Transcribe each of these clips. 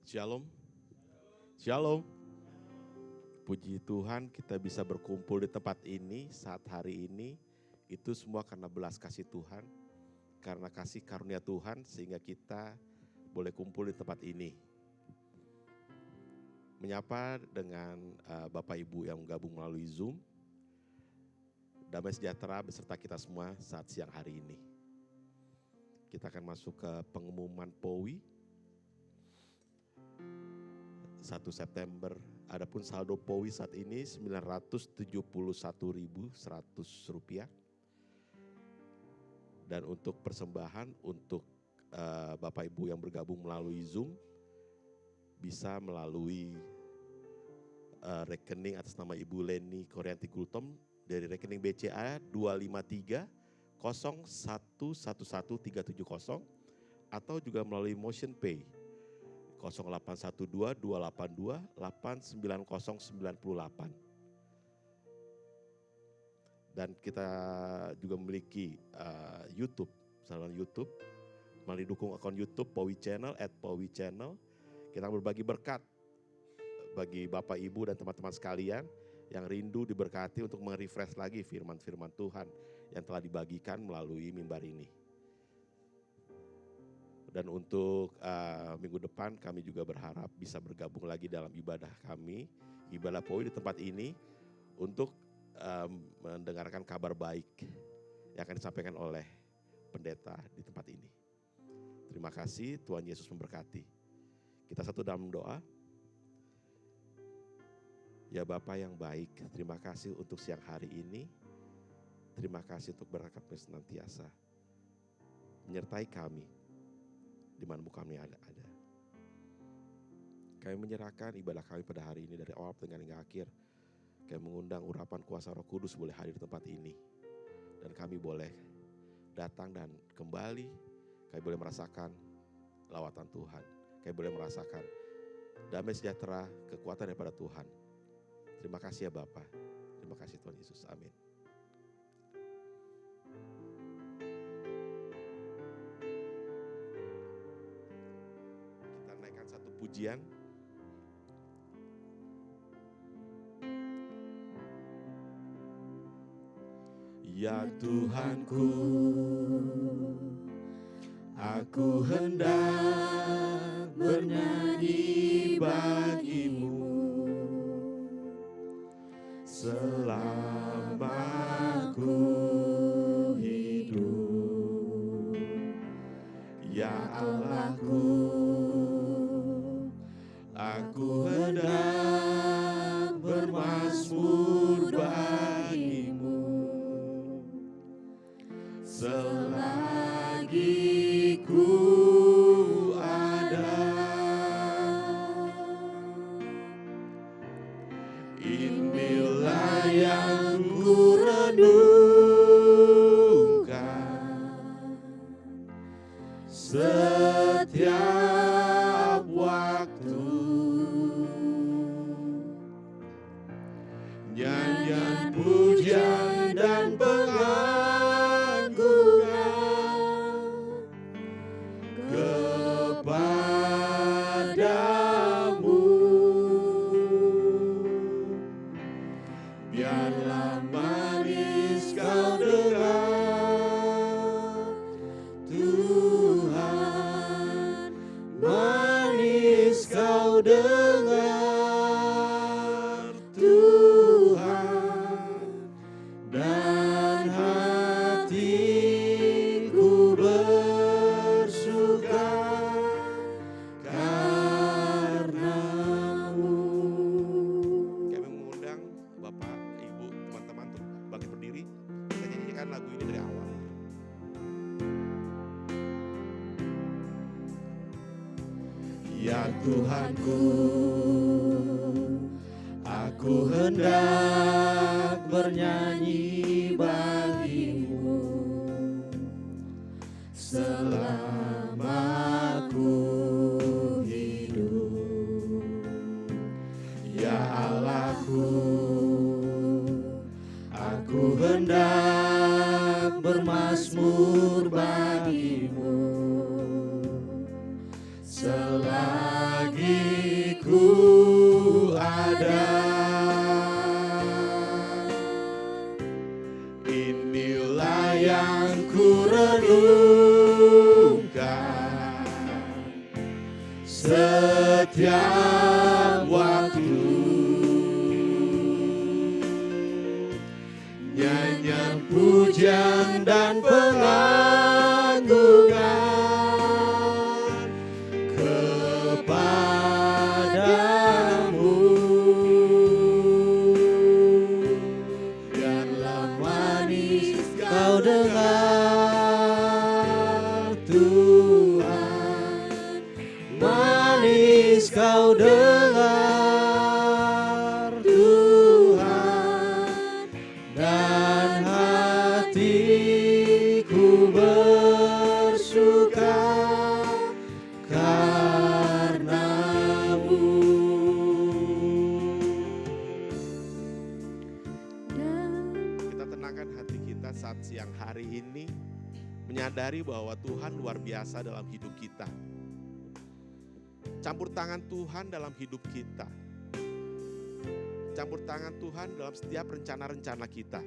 Shalom. Shalom. Puji Tuhan kita bisa berkumpul di tempat ini saat hari ini. Itu semua karena belas kasih Tuhan. Karena kasih karunia Tuhan sehingga kita boleh kumpul di tempat ini. Menyapa dengan Bapak Ibu yang gabung melalui Zoom. Damai sejahtera beserta kita semua saat siang hari ini. Kita akan masuk ke pengumuman POWI. 1 September, adapun saldo POWI saat ini Rp971.100. Dan untuk persembahan untuk Bapak Ibu yang bergabung melalui Zoom, bisa melalui rekening atas nama Ibu Leni Koryanti Gultom dari rekening BCA 253 01111370 atau juga melalui Motion Pay 0812 282 89098. Dan kita juga memiliki YouTube, saluran YouTube, melalui dukung akun YouTube POWI Channel @POWI Channel. Kita berbagi berkat bagi Bapak Ibu dan teman-teman sekalian yang rindu diberkati untuk merefresh lagi firman-firman Tuhan yang telah dibagikan melalui mimbar ini. Dan untuk minggu depan kami juga berharap bisa bergabung lagi dalam ibadah kami, ibadah POWI di tempat ini untuk mendengarkan kabar baik yang akan disampaikan oleh pendeta di tempat ini. Terima kasih, Tuhan Yesus memberkati. Kita satu dalam doa. Ya Bapa yang baik, terima kasih untuk siang hari ini. Terima kasih untuk berkat-Mu senantiasa menyertai kami di mana kami ada. Kami menyerahkan ibadah kami pada hari ini dari awal dengan hingga akhir. Kami mengundang urapan kuasa Roh Kudus boleh hadir di tempat ini. Dan kami boleh datang dan kembali. Kami boleh merasakan lawatan Tuhan. Kami boleh merasakan damai sejahtera, kekuatan daripada Tuhan. Terima kasih ya Bapa. Terima kasih Tuhan Yesus. Amin. Satu pujian. Ya Tuhanku, aku hendak bernyanyi bagi-Mu selama ku hidup. Ya Allahku, aku hendak bermazmur bagi-Mu selagi ku ada. Inilah yang ku renungkan setiap waktu. Nyanyian pujian dan pengagungan kepadamu. Biarlah manis kau dengar Tuhan, manis kau dengar dan hatiku bersuka karena-Mu. Kami mengundang Bapak, Ibu, teman-teman untuk bangkit berdiri. Kita nyanyikan lagu ini dari awal. Ya Tuhanku, aku hendak bernyanyi bagi-Mu selama ku hidup. Ya Allahku, Mazmur bagimu selagi ku ada. Inilah yang ku renungkan setiap waktu. Nyanyian pujian dan pengagungan kepadamu. Biarlah manis kau dengar Tuhan, manis kau dengar Tuhan, dan hatiku bersuka karenamu. Kita tenangkan hati kita saat siang hari ini, menyadari bahwa Tuhan luar biasa dalam hidup kita. Campur tangan Tuhan dalam hidup kita. Campur tangan Tuhan dalam setiap rencana-rencana kita.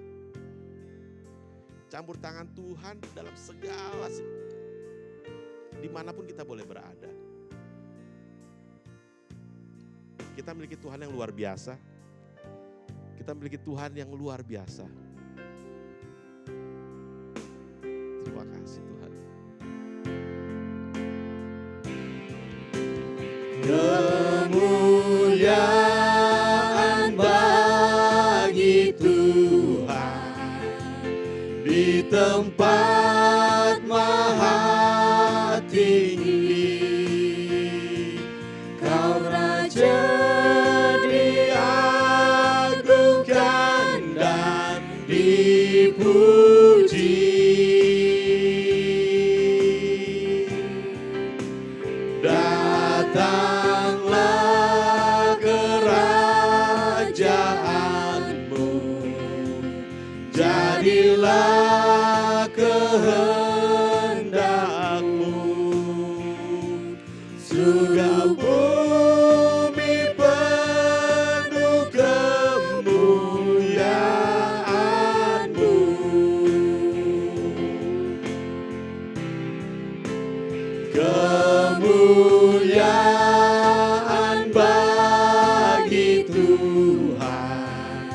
Campur tangan Tuhan dalam segala dimanapun kita boleh berada. Kita memiliki Tuhan yang luar biasa. Kita memiliki Tuhan yang luar biasa. Terima kasih Tuhan. Kemuliaan bagi Tuhan di tempat maha tinggi. Kau Raja diagungkan dan dipuji. Datanglah kerajaanmu, jadilah kehendakmu. Surga bumi penuh kemuliaanmu. Kemuliaan bagi Tuhan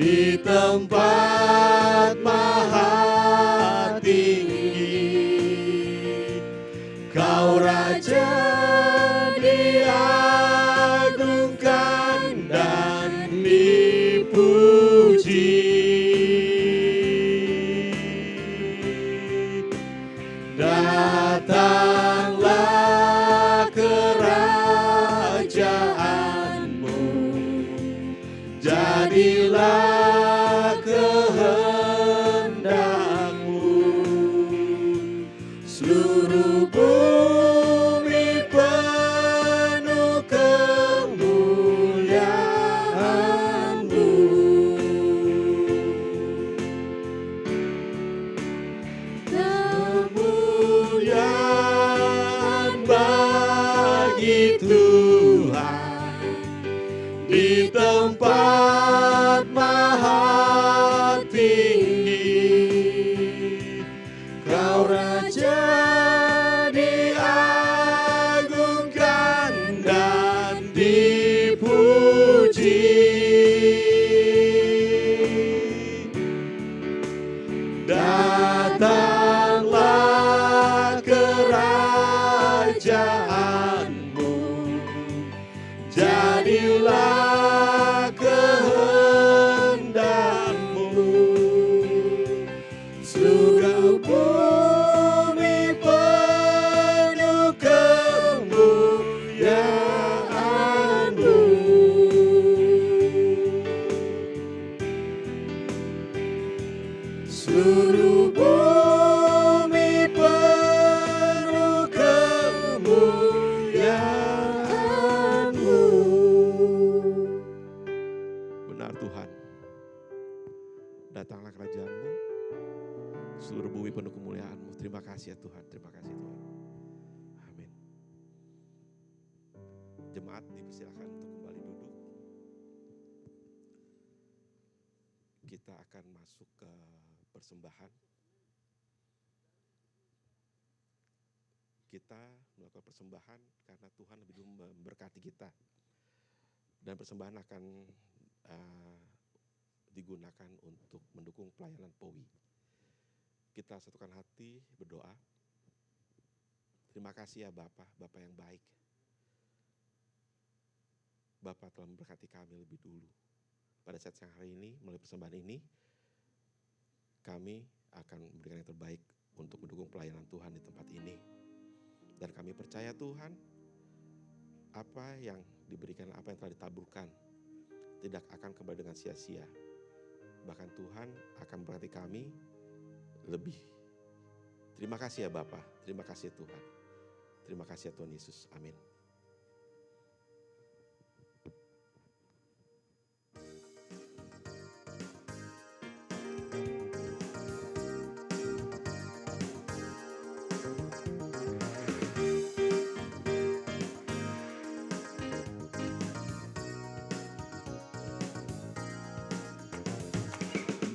di tempat maha tinggi. Kau Raja diagungkan dan dipuji. Datanglah kerajaanmu, jadilah kehendakmu. Seluruh bumi penuh kemuliaanmu. Kemuliaan bagi Tuhan di tempat maha tinggi. Kau Raja di penuh kemuliaan-Mu. Terima kasih ya Tuhan, terima kasih Tuhan. Amin. Jemaat dipersilakan untuk kembali duduk. Kita akan masuk ke persembahan. Kita melakukan persembahan karena Tuhan lebih dulu memberkati kita. Dan persembahan akan digunakan untuk mendukung pelayanan POWI. Kita satukan hati berdoa. Terima kasih ya Bapak yang baik. Bapak telah memberkati kami lebih dulu. Pada saat yang hari ini, melalui persembahan ini, kami akan memberikan yang terbaik untuk mendukung pelayanan Tuhan di tempat ini. Dan kami percaya Tuhan, apa yang diberikan, apa yang telah ditaburkan, tidak akan kembali dengan sia-sia. Bahkan Tuhan akan memberkati kami lebih. Terima kasih ya Bapa, terima kasih ya Tuhan. Terima kasih ya Tuhan Yesus, amin.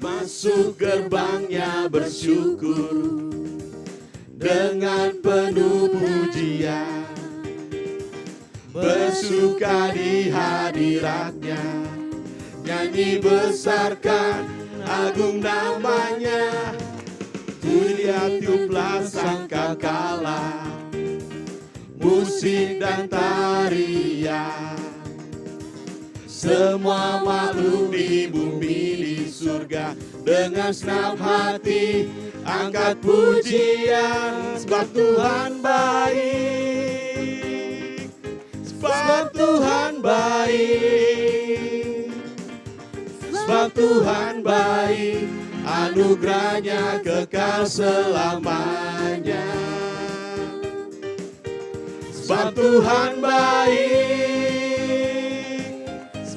Masuk gerbangnya bersyukur dengan penuh pujian, bersuka di hadiratnya, nyanyi besarkan agung namanya, puji tiuplah sangkakala, musik dan tarian. Semua makhluk di bumi di surga dengan senang hati angkat pujian, sebab Tuhan baik, sebab Tuhan baik, sebab Tuhan baik, anugerahnya kekal selamanya. Sebab Tuhan baik,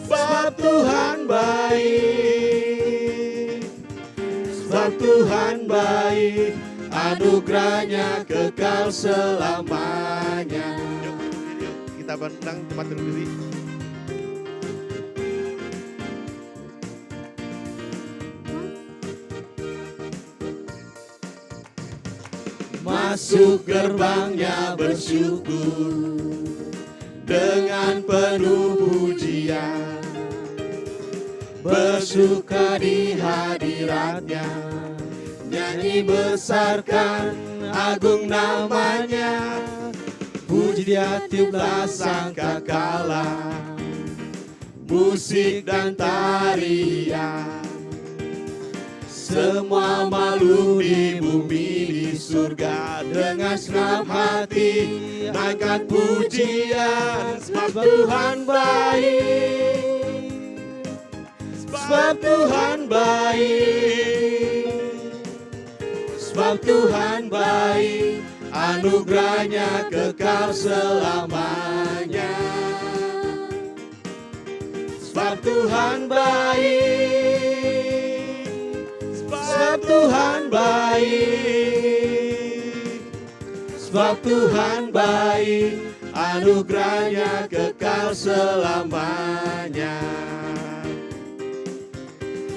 sebab Tuhan baik, sebab Tuhan baik, anugerahnya kekal selamanya. Yuk, kita bentang tempat berdiri. Masuk gerbangnya bersyukur dengan penuh pujian, bersuka di hadiratnya, nyanyi besarkan agung namanya, puji dia tiuplah sangkakala, musik dan tarian. Semua makhluk di bumi di surga dengan senang hati naikkan pujian, sebab Tuhan baik, sebab Tuhan baik, sebab Tuhan baik, anugerahnya kekal selamanya. Sebab Tuhan baik, sebab Tuhan baik, sebab Tuhan baik, anugerahnya kekal selamanya.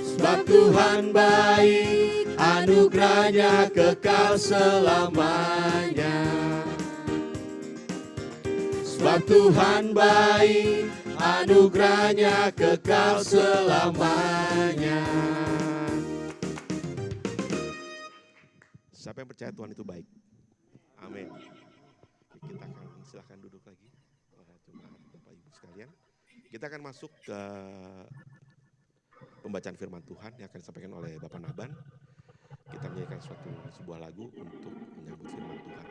Sebab Tuhan baik, anugerahnya kekal selamanya. Sebab Tuhan baik, anugerahnya kekal selamanya. Siapa yang percaya Tuhan itu baik? Amin. Kita akan silakan duduk lagi, jemaat Bapak Ibu sekalian. Kita akan masuk ke pembacaan firman Tuhan yang akan disampaikan oleh Bapak Naban. Kita menyanyikan sebuah lagu untuk menyambut firman Tuhan.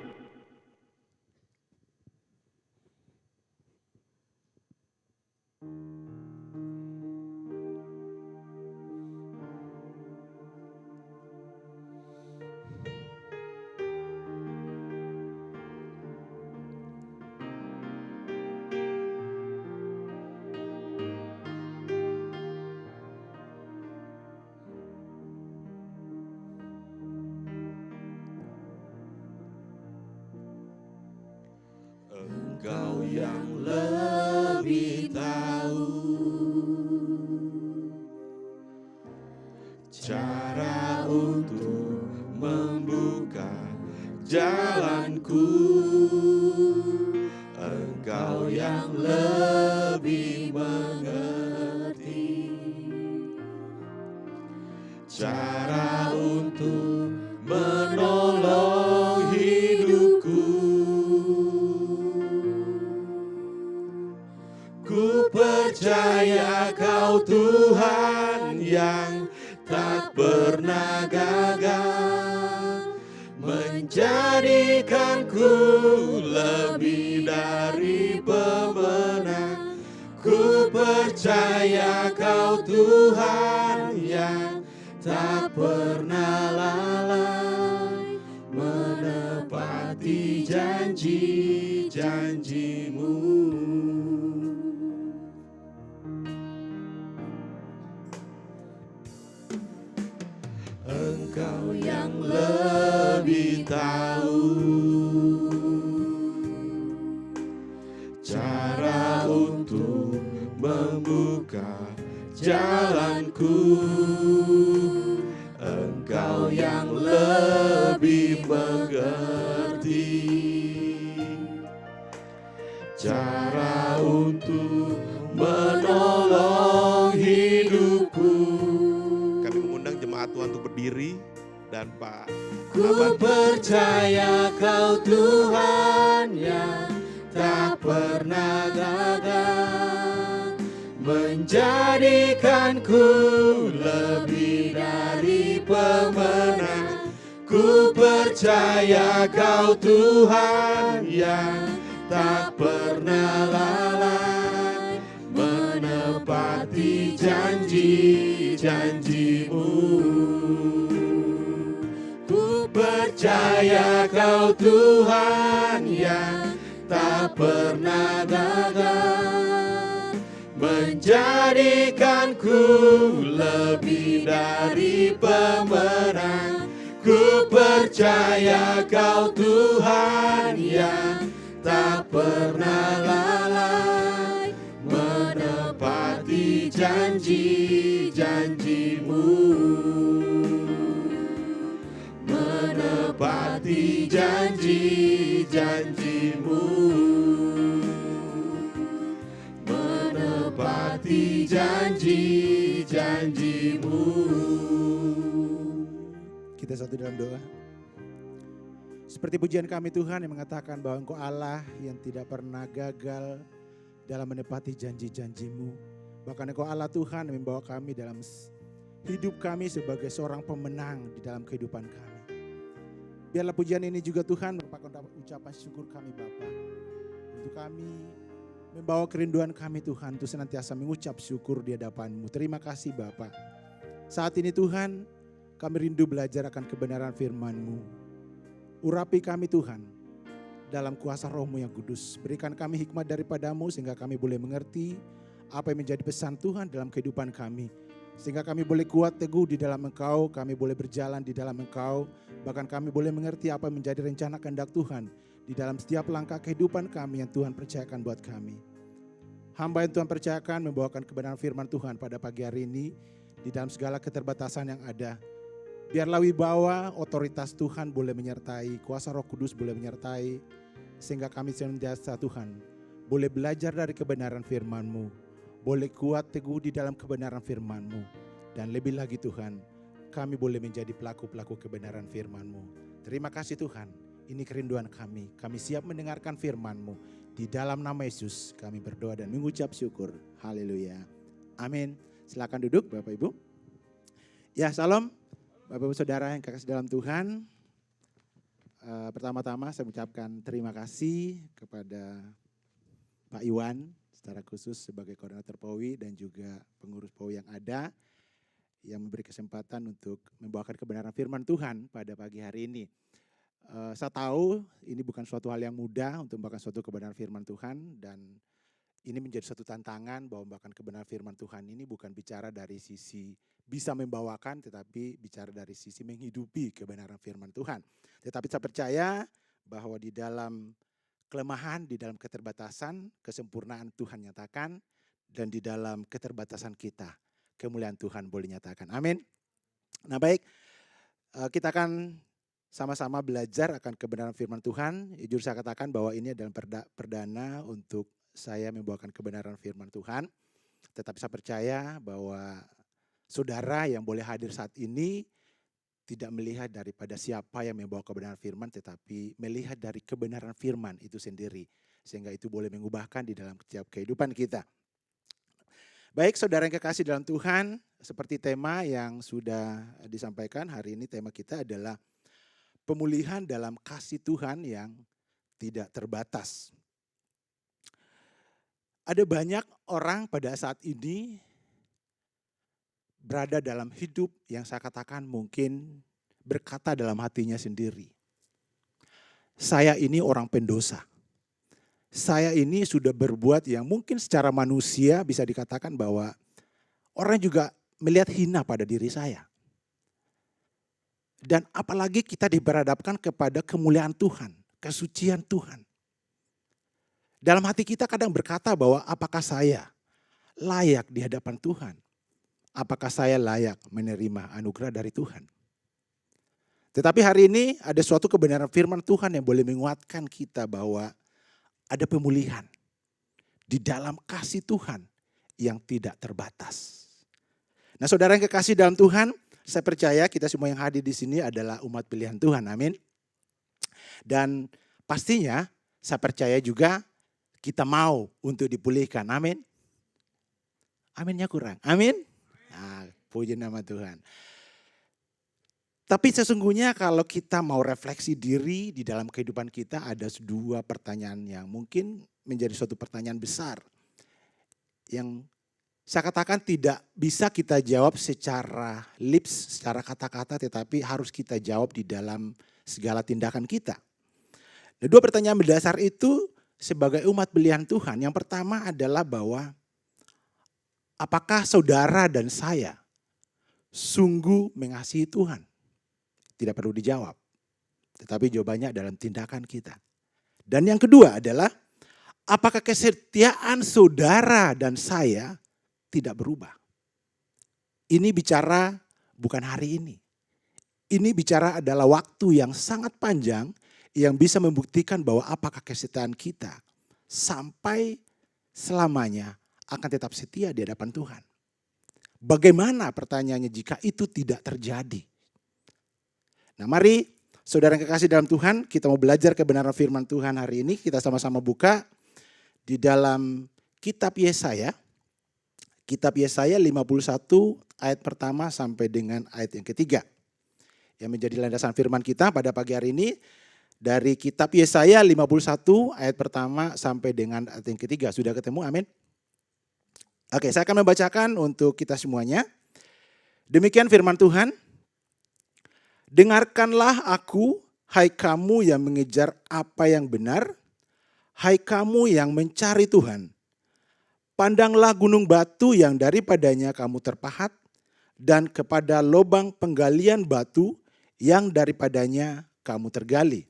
Engkau yang lebih tahu cara untuk membuka jalanku. Engkau yang lebih mengerti cara untuk menolong hidupku. Ku percaya Kau Tuhan yang tak pernah gagal, menjadikanku lebih dari pemenang. Ku percaya Kau Tuhan yang tak pernah lalai, menepati janji-janji-Mu. Engkau yang lebih tahu cara untuk membuka jalanku. Engkau yang lebih mengerti cara untuk menolong hidupku. Kami mengundang jemaat Tuhan untuk berdiri dan Pak. Ku percaya Kau Tuhan yang tak pernah gagal, menjadikanku lebih dari pemenang. Ku percaya Kau Tuhan yang tak pernah lalai, menepati janji-janji-Mu. Ku percaya Kau Tuhan yang tak pernah gagal, menjadikanku lebih dari pemenang. Ku percaya Kau Tuhan yang tak pernah lalai, menepati janji-janji-Mu. Menepati janji-janji-Mu. Menepati janji-janji-Mu. Kita satu dalam doa. Seperti pujian kami Tuhan yang mengatakan bahwa Engkau Allah yang tidak pernah gagal dalam menepati janji-janji-Mu. Bahkan Engkau Allah Tuhan yang membawa kami dalam hidup kami sebagai seorang pemenang di dalam kehidupan kami. Biarlah pujian ini juga Tuhan merupakan ucapan syukur kami Bapa. Untuk kami membawa kerinduan kami Tuhan untuk senantiasa mengucap syukur di hadapan-Mu. Terima kasih Bapa. Saat ini Tuhan kami rindu belajar akan kebenaran firman-Mu. Urapi kami Tuhan dalam kuasa Roh-Mu yang kudus. Berikan kami hikmat daripada-Mu sehingga kami boleh mengerti apa yang menjadi pesan Tuhan dalam kehidupan kami. Sehingga kami boleh kuat teguh di dalam Engkau, kami boleh berjalan di dalam Engkau. Bahkan kami boleh mengerti apa yang menjadi rencana kehendak Tuhan di dalam setiap langkah kehidupan kami yang Tuhan percayakan buat kami. Hamba yang Tuhan percayakan membawakan kebenaran firman Tuhan pada pagi hari ini di dalam segala keterbatasan yang ada. Biarlah wibawa otoritas Tuhan boleh menyertai, kuasa Roh Kudus boleh menyertai, sehingga kami senantiasa Tuhan boleh belajar dari kebenaran firman-Mu, boleh kuat teguh di dalam kebenaran firman-Mu, dan lebih lagi Tuhan, kami boleh menjadi pelaku-pelaku kebenaran firman-Mu. Terima kasih Tuhan, ini kerinduan kami siap mendengarkan firman-Mu. Di dalam nama Yesus kami berdoa dan mengucap syukur. Haleluya. Amin. Silakan duduk Bapak Ibu. Ya, salam. Bapak Ibu Saudara yang kekasih dalam Tuhan, pertama-tama saya mengucapkan terima kasih kepada Pak Iwan secara khusus sebagai koordinator POWI dan juga pengurus POWI yang ada yang memberi kesempatan untuk membawakan kebenaran firman Tuhan pada pagi hari ini. Saya tahu ini bukan suatu hal yang mudah untuk membawakan suatu kebenaran firman Tuhan, dan ini menjadi suatu tantangan bahwa membawakan kebenaran firman Tuhan ini bukan bicara dari sisi bisa membawakan, tetapi bicara dari sisi menghidupi kebenaran firman Tuhan. Tetapi saya percaya bahwa di dalam kelemahan, di dalam keterbatasan, kesempurnaan Tuhan nyatakan, dan di dalam keterbatasan kita, kemuliaan Tuhan boleh nyatakan. Amin. Nah baik, kita akan sama-sama belajar akan kebenaran firman Tuhan. Jujur saya katakan bahwa ini adalah perdana untuk saya membawakan kebenaran firman Tuhan. Tetapi saya percaya bahwa saudara yang boleh hadir saat ini tidak melihat daripada siapa yang membawa kebenaran firman, tetapi melihat dari kebenaran firman itu sendiri. Sehingga itu boleh mengubahkan di dalam setiap kehidupan kita. Baik saudara yang kekasih dalam Tuhan, seperti tema yang sudah disampaikan hari ini, tema kita adalah pemulihan dalam kasih Tuhan yang tidak terbatas. Ada banyak orang pada saat ini berada dalam hidup yang saya katakan mungkin berkata dalam hatinya sendiri. Saya ini orang pendosa. Saya ini sudah berbuat yang mungkin secara manusia bisa dikatakan bahwa orang juga melihat hina pada diri saya. Dan apalagi kita diberhadapkan kepada kemuliaan Tuhan, kesucian Tuhan. Dalam hati kita kadang berkata bahwa apakah saya layak di hadapan Tuhan? Apakah saya layak menerima anugerah dari Tuhan? Tetapi hari ini ada suatu kebenaran firman Tuhan yang boleh menguatkan kita bahwa ada pemulihan di dalam kasih Tuhan yang tidak terbatas. Nah saudara yang kekasih dalam Tuhan, saya percaya kita semua yang hadir di sini adalah umat pilihan Tuhan, amin. Dan pastinya saya percaya juga kita mau untuk dipulihkan, amin. Aminnya kurang, amin. Nah, puji nama Tuhan. Tapi sesungguhnya kalau kita mau refleksi diri di dalam kehidupan kita, ada dua pertanyaan yang mungkin menjadi suatu pertanyaan besar. Yang saya katakan tidak bisa kita jawab secara lips, secara kata-kata, tetapi harus kita jawab di dalam segala tindakan kita. Nah, dua pertanyaan mendasar itu sebagai umat pilihan Tuhan. Yang pertama adalah bahwa apakah saudara dan saya sungguh mengasihi Tuhan? Tidak perlu dijawab. Tetapi jawabannya dalam tindakan kita. Dan yang kedua adalah apakah kesetiaan saudara dan saya tidak berubah? Ini bicara bukan hari ini. Ini bicara adalah waktu yang sangat panjang yang bisa membuktikan bahwa apakah kesetiaan kita sampai selamanya akan tetap setia di hadapan Tuhan. Bagaimana pertanyaannya jika itu tidak terjadi? Nah mari saudara yang kekasih dalam Tuhan, kita mau belajar kebenaran firman Tuhan hari ini. Kita sama-sama buka di dalam kitab Yesaya. Kitab Yesaya 51 ayat pertama sampai dengan ayat yang ketiga. Yang menjadi landasan firman kita pada pagi hari ini. Dari kitab Yesaya 51 ayat pertama sampai dengan ayat yang ketiga. Sudah ketemu, amin. Oke, saya akan membacakan untuk kita semuanya. Demikian firman Tuhan. Dengarkanlah aku, hai kamu yang mengejar apa yang benar, hai kamu yang mencari Tuhan. Pandanglah gunung batu yang daripadanya kamu terpahat, dan kepada lubang penggalian batu yang daripadanya kamu tergali.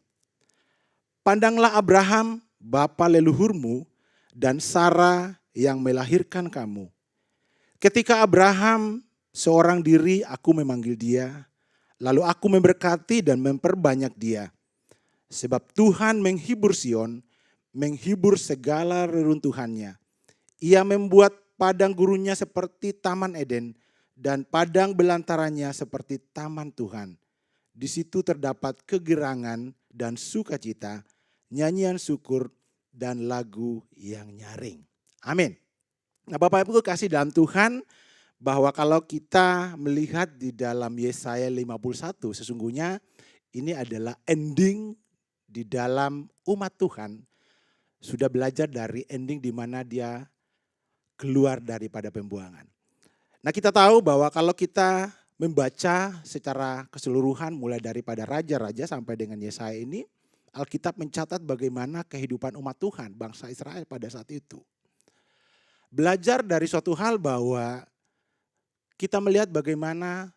Pandanglah Abraham, bapa leluhurmu, dan Sarah yang melahirkan kamu. Ketika Abraham seorang diri, aku memanggil dia. Lalu aku memberkati dan memperbanyak dia. Sebab Tuhan menghibur Sion, menghibur segala reruntuhannya. Ia membuat padang gurunnya seperti taman Eden dan padang belantarannya seperti taman Tuhan. Di situ terdapat kegirangan dan sukacita, nyanyian syukur dan lagu yang nyaring. Amin. Nah Bapak Ibu kasih dalam Tuhan, bahwa kalau kita melihat di dalam Yesaya 51 sesungguhnya ini adalah ending di dalam umat Tuhan. Sudah belajar dari ending di mana dia keluar daripada pembuangan. Nah kita tahu bahwa kalau kita membaca secara keseluruhan mulai daripada raja-raja sampai dengan Yesaya ini, Alkitab mencatat bagaimana kehidupan umat Tuhan, bangsa Israel pada saat itu. Belajar dari suatu hal bahwa kita melihat bagaimana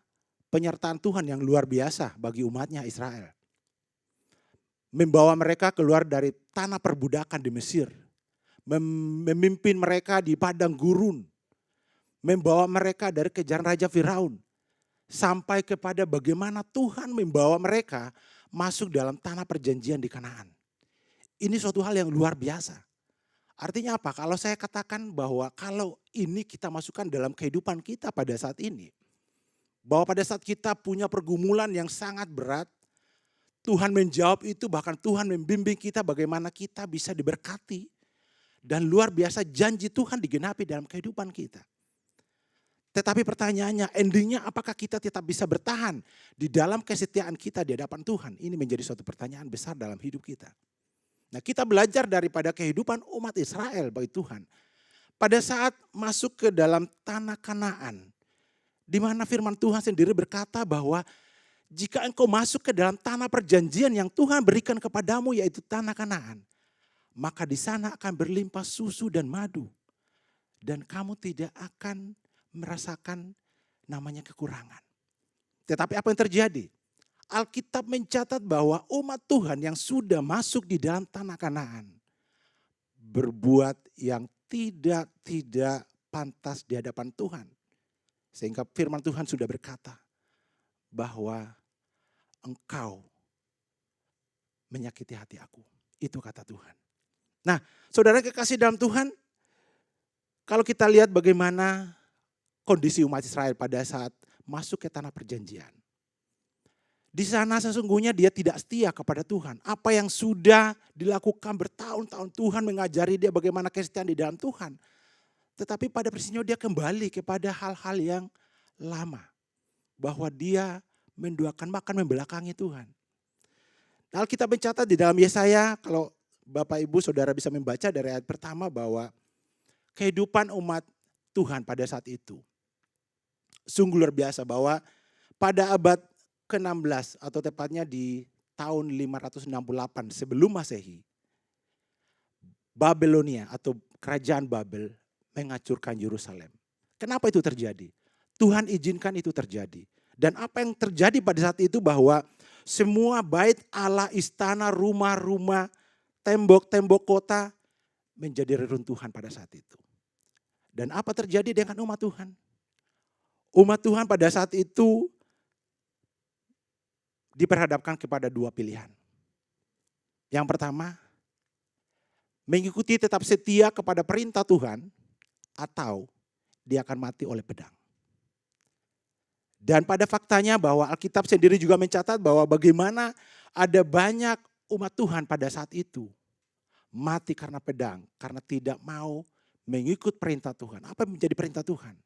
penyertaan Tuhan yang luar biasa bagi umatnya Israel. membawa mereka keluar dari tanah perbudakan di Mesir, memimpin mereka di padang gurun, membawa mereka dari kejaran Raja Firaun, sampai kepada bagaimana Tuhan membawa mereka masuk dalam tanah perjanjian di Kanaan. Ini suatu hal yang luar biasa. Artinya apa? Kalau saya katakan bahwa kalau ini kita masukkan dalam kehidupan kita pada saat ini, bahwa pada saat kita punya pergumulan yang sangat berat, Tuhan menjawab itu, bahkan Tuhan membimbing kita bagaimana kita bisa diberkati. Dan luar biasa janji Tuhan digenapi dalam kehidupan kita. Tetapi pertanyaannya, endingnya apakah kita tetap bisa bertahan di dalam kesetiaan kita di hadapan Tuhan? Ini menjadi suatu pertanyaan besar dalam hidup kita. Nah, kita belajar daripada kehidupan umat Israel bagi Tuhan. Pada saat masuk ke dalam tanah Kanaan, di mana firman Tuhan sendiri berkata bahwa jika engkau masuk ke dalam tanah perjanjian yang Tuhan berikan kepadamu, yaitu tanah Kanaan, maka di sana akan berlimpah susu dan madu. Dan kamu tidak akan merasakan namanya kekurangan. Tetapi apa yang terjadi? Alkitab mencatat bahwa umat Tuhan yang sudah masuk di dalam tanah Kanaan berbuat yang tidak pantas di hadapan Tuhan. Sehingga firman Tuhan sudah berkata bahwa engkau menyakiti hati aku. Itu kata Tuhan. Nah, saudara kekasih dalam Tuhan, kalau kita lihat bagaimana kondisi umat Israel pada saat masuk ke tanah perjanjian. Di sana sesungguhnya dia tidak setia kepada Tuhan. Apa yang sudah dilakukan bertahun-tahun, Tuhan mengajari dia bagaimana kesetiaan di dalam Tuhan. Tetapi pada prinsipnya dia kembali kepada hal-hal yang lama. Bahwa dia menduakan, bahkan membelakangi Tuhan. Alkitab mencatat di dalam Yesaya, kalau Bapak Ibu Saudara bisa membaca dari ayat pertama bahwa kehidupan umat Tuhan pada saat itu sungguh luar biasa, bahwa pada abad ke-16 atau tepatnya di tahun 568 sebelum Masehi, Babelonia atau kerajaan Babel menghancurkan Yerusalem. Kenapa itu terjadi? Tuhan izinkan itu terjadi. Dan apa yang terjadi pada saat itu bahwa semua bait Allah, istana, rumah-rumah, tembok-tembok kota menjadi reruntuhan pada saat itu. Dan apa terjadi dengan umat Tuhan? Umat Tuhan pada saat itu diperhadapkan kepada dua pilihan. Yang pertama, mengikuti tetap setia kepada perintah Tuhan atau dia akan mati oleh pedang. Dan pada faktanya bahwa Alkitab sendiri juga mencatat bahwa bagaimana ada banyak umat Tuhan pada saat itu mati karena pedang, karena tidak mau mengikut perintah Tuhan. Apa yang menjadi perintah Tuhan?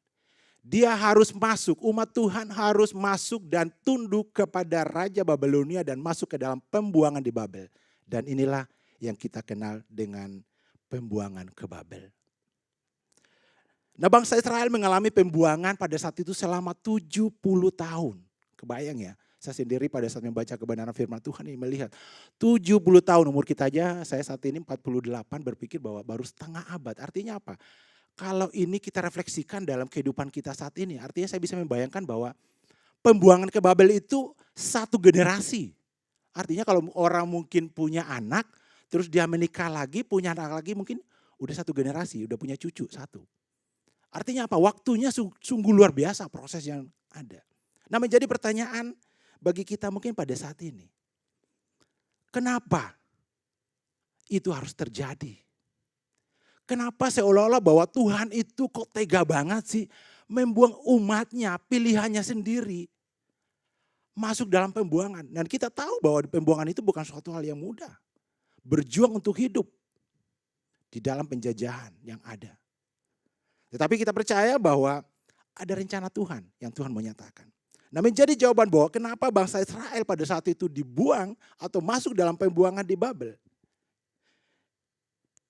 Dia harus masuk, umat Tuhan harus masuk dan tunduk kepada Raja Babelonia dan masuk ke dalam pembuangan di Babel. Dan inilah yang kita kenal dengan pembuangan ke Babel. Nah, bangsa Israel mengalami pembuangan pada saat itu selama 70 tahun. Kebayang ya, saya sendiri pada saat membaca kebenaran firman Tuhan ini melihat 70 tahun umur kita aja, saya saat ini 48 berpikir bahwa baru setengah abad. Artinya apa? Kalau ini kita refleksikan dalam kehidupan kita saat ini, artinya saya bisa membayangkan bahwa pembuangan ke Babel itu satu generasi. Artinya kalau orang mungkin punya anak, terus dia menikah lagi, punya anak lagi, mungkin udah satu generasi, udah punya cucu satu. Artinya apa? Waktunya sungguh luar biasa proses yang ada. Nah, menjadi pertanyaan bagi kita mungkin pada saat ini. Kenapa itu harus terjadi? Kenapa seolah-olah bahwa Tuhan itu kok tega banget sih membuang umatnya, pilihannya sendiri. Masuk dalam pembuangan. Dan kita tahu bahwa pembuangan itu bukan suatu hal yang mudah. Berjuang untuk hidup di dalam penjajahan yang ada. Tetapi kita percaya bahwa ada rencana Tuhan yang Tuhan menyatakan. Nah, menjadi jawaban bahwa kenapa bangsa Israel pada saat itu dibuang atau masuk dalam pembuangan di Babel.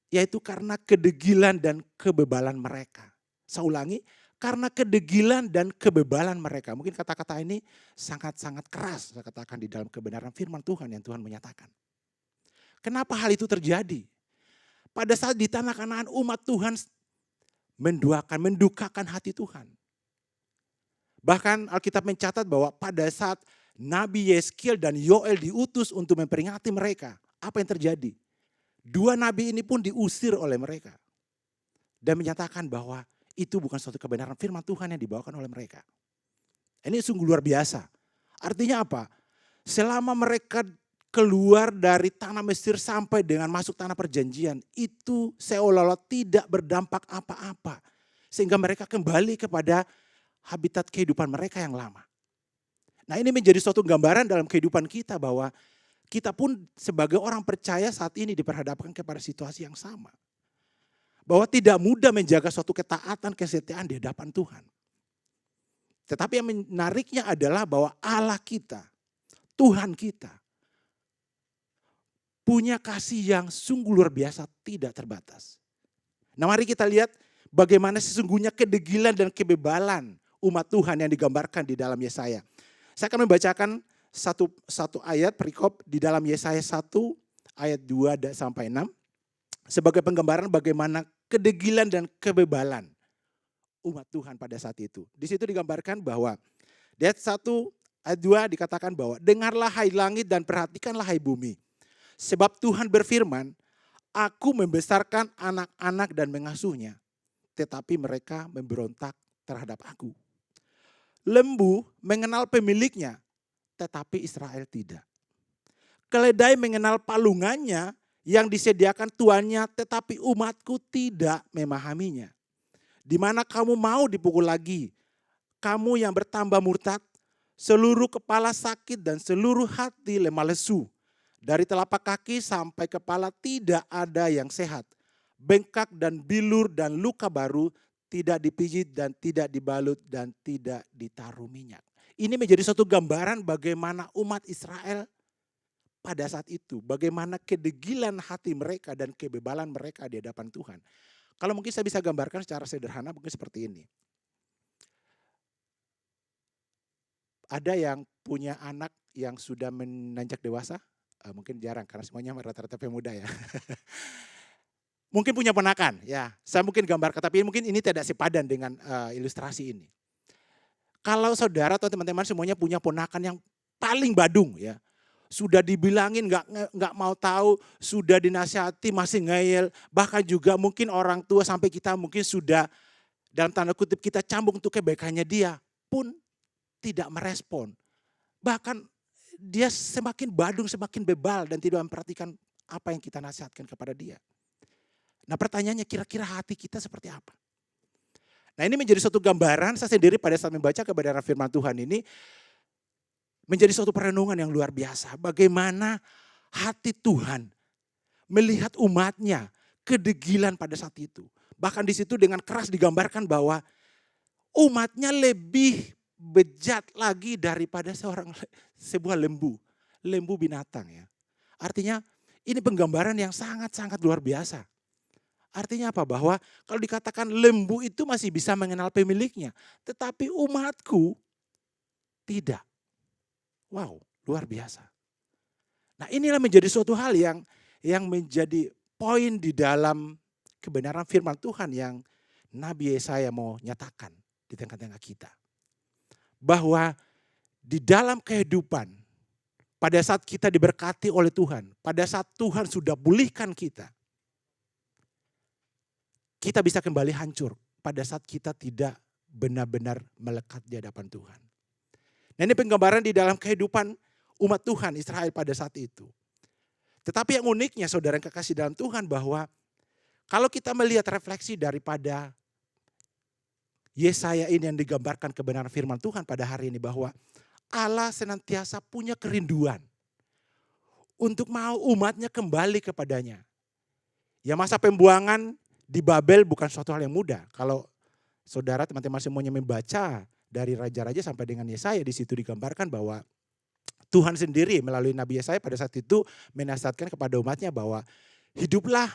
Yaitu karena kedegilan dan kebebalan mereka. Saya ulangi, karena kedegilan dan kebebalan mereka. Mungkin kata-kata ini sangat-sangat keras saya katakan di dalam kebenaran firman Tuhan yang Tuhan menyatakan. Kenapa hal itu terjadi? Pada saat di tanah Kanaan umat Tuhan mendukakan hati Tuhan. Bahkan Alkitab mencatat bahwa pada saat Nabi Yeskiel dan Yoel diutus untuk memperingati mereka. Apa yang terjadi? Dua nabi ini pun diusir oleh mereka. Dan menyatakan bahwa itu bukan suatu kebenaran firman Tuhan yang dibawakan oleh mereka. Ini sungguh luar biasa. Artinya apa? Selama mereka keluar dari tanah Mesir sampai dengan masuk tanah perjanjian, itu seolah-olah tidak berdampak apa-apa. Sehingga mereka kembali kepada habitat kehidupan mereka yang lama. Nah, ini menjadi suatu gambaran dalam kehidupan kita bahwa kita pun sebagai orang percaya saat ini diperhadapkan kepada situasi yang sama. Bahwa tidak mudah menjaga suatu ketaatan, kesetiaan di hadapan Tuhan. Tetapi yang menariknya adalah bahwa Allah kita, Tuhan kita, punya kasih yang sungguh luar biasa, tidak terbatas. Nah, mari kita lihat bagaimana sesungguhnya kedegilan dan kebebalan umat Tuhan yang digambarkan di dalam Yesaya. Saya akan membacakan satu ayat perikop di dalam Yesaya 1 ayat 2 sampai 6. Sebagai penggambaran bagaimana kedegilan dan kebebalan umat Tuhan pada saat itu. Di situ digambarkan bahwa di ayat 1 ayat 2 dikatakan bahwa dengarlah hai langit dan perhatikanlah hai bumi. Sebab Tuhan berfirman, aku membesarkan anak-anak dan mengasuhnya. Tetapi mereka memberontak terhadap aku. Lembu mengenal pemiliknya, tetapi Israel tidak. Keledai mengenal palungannya yang disediakan tuannya, tetapi umatku tidak memahaminya. Di mana kamu mau dipukul lagi? Kamu yang bertambah murtad, seluruh kepala sakit dan seluruh hati lemah lesu. Dari telapak kaki sampai kepala tidak ada yang sehat. Bengkak dan bilur dan luka baru, tidak dipijit dan tidak dibalut dan tidak ditaruh minyak. Ini menjadi suatu gambaran bagaimana umat Israel pada saat itu. Bagaimana kedegilan hati mereka dan kebebalan mereka di hadapan Tuhan. Kalau mungkin saya bisa gambarkan secara sederhana mungkin seperti ini. Ada yang punya anak yang sudah menanjak dewasa? Mungkin jarang karena semuanya rata-rata pemuda ya. Mungkin punya ponakan, ya. Saya mungkin gambarkan, tapi mungkin ini tidak sepadan dengan ilustrasi ini. Kalau saudara atau teman-teman semuanya punya ponakan yang paling badung, ya, sudah dibilangin nggak mau tahu, sudah dinasihati masih ngeyel, bahkan juga mungkin orang tua sampai kita mungkin sudah dalam tanda kutip kita cambung untuk kebaikannya dia pun tidak merespon. Bahkan dia semakin badung, semakin bebal dan tidak memperhatikan apa yang kita nasihatkan kepada dia. Nah, pertanyaannya kira-kira hati kita seperti apa? Nah, ini menjadi suatu gambaran saya sendiri pada saat membaca kebenaran firman Tuhan ini menjadi suatu perenungan yang luar biasa. Bagaimana hati Tuhan melihat umatnya kedegilan pada saat itu. Bahkan di situ dengan keras digambarkan bahwa umatnya lebih bejat lagi daripada sebuah lembu. Lembu binatang ya. Artinya ini penggambaran yang sangat-sangat luar biasa. Artinya apa? Bahwa kalau dikatakan lembu itu masih bisa mengenal pemiliknya. Tetapi umatku tidak. Wow, luar biasa. Nah, inilah menjadi suatu hal yang menjadi poin di dalam kebenaran firman Tuhan yang Nabi Yesaya mau nyatakan di tengah-tengah kita. Bahwa di dalam kehidupan, pada saat kita diberkati oleh Tuhan, pada saat Tuhan sudah pulihkan kita bisa kembali hancur pada saat kita tidak benar-benar melekat di hadapan Tuhan. Nah, ini penggambaran di dalam kehidupan umat Tuhan Israel pada saat itu. Tetapi yang uniknya saudara yang kekasih dalam Tuhan bahwa kalau kita melihat refleksi daripada Yesaya ini yang digambarkan kebenaran firman Tuhan pada hari ini bahwa Allah senantiasa punya kerinduan untuk mau umatnya kembali kepadanya. Ya, masa pembuangan di Babel bukan suatu hal yang mudah. Kalau saudara teman-teman semuanya membaca dari raja-raja sampai dengan Yesaya, di situ digambarkan bahwa Tuhan sendiri melalui Nabi Yesaya pada saat itu menasihatkan kepada umatnya bahwa hiduplah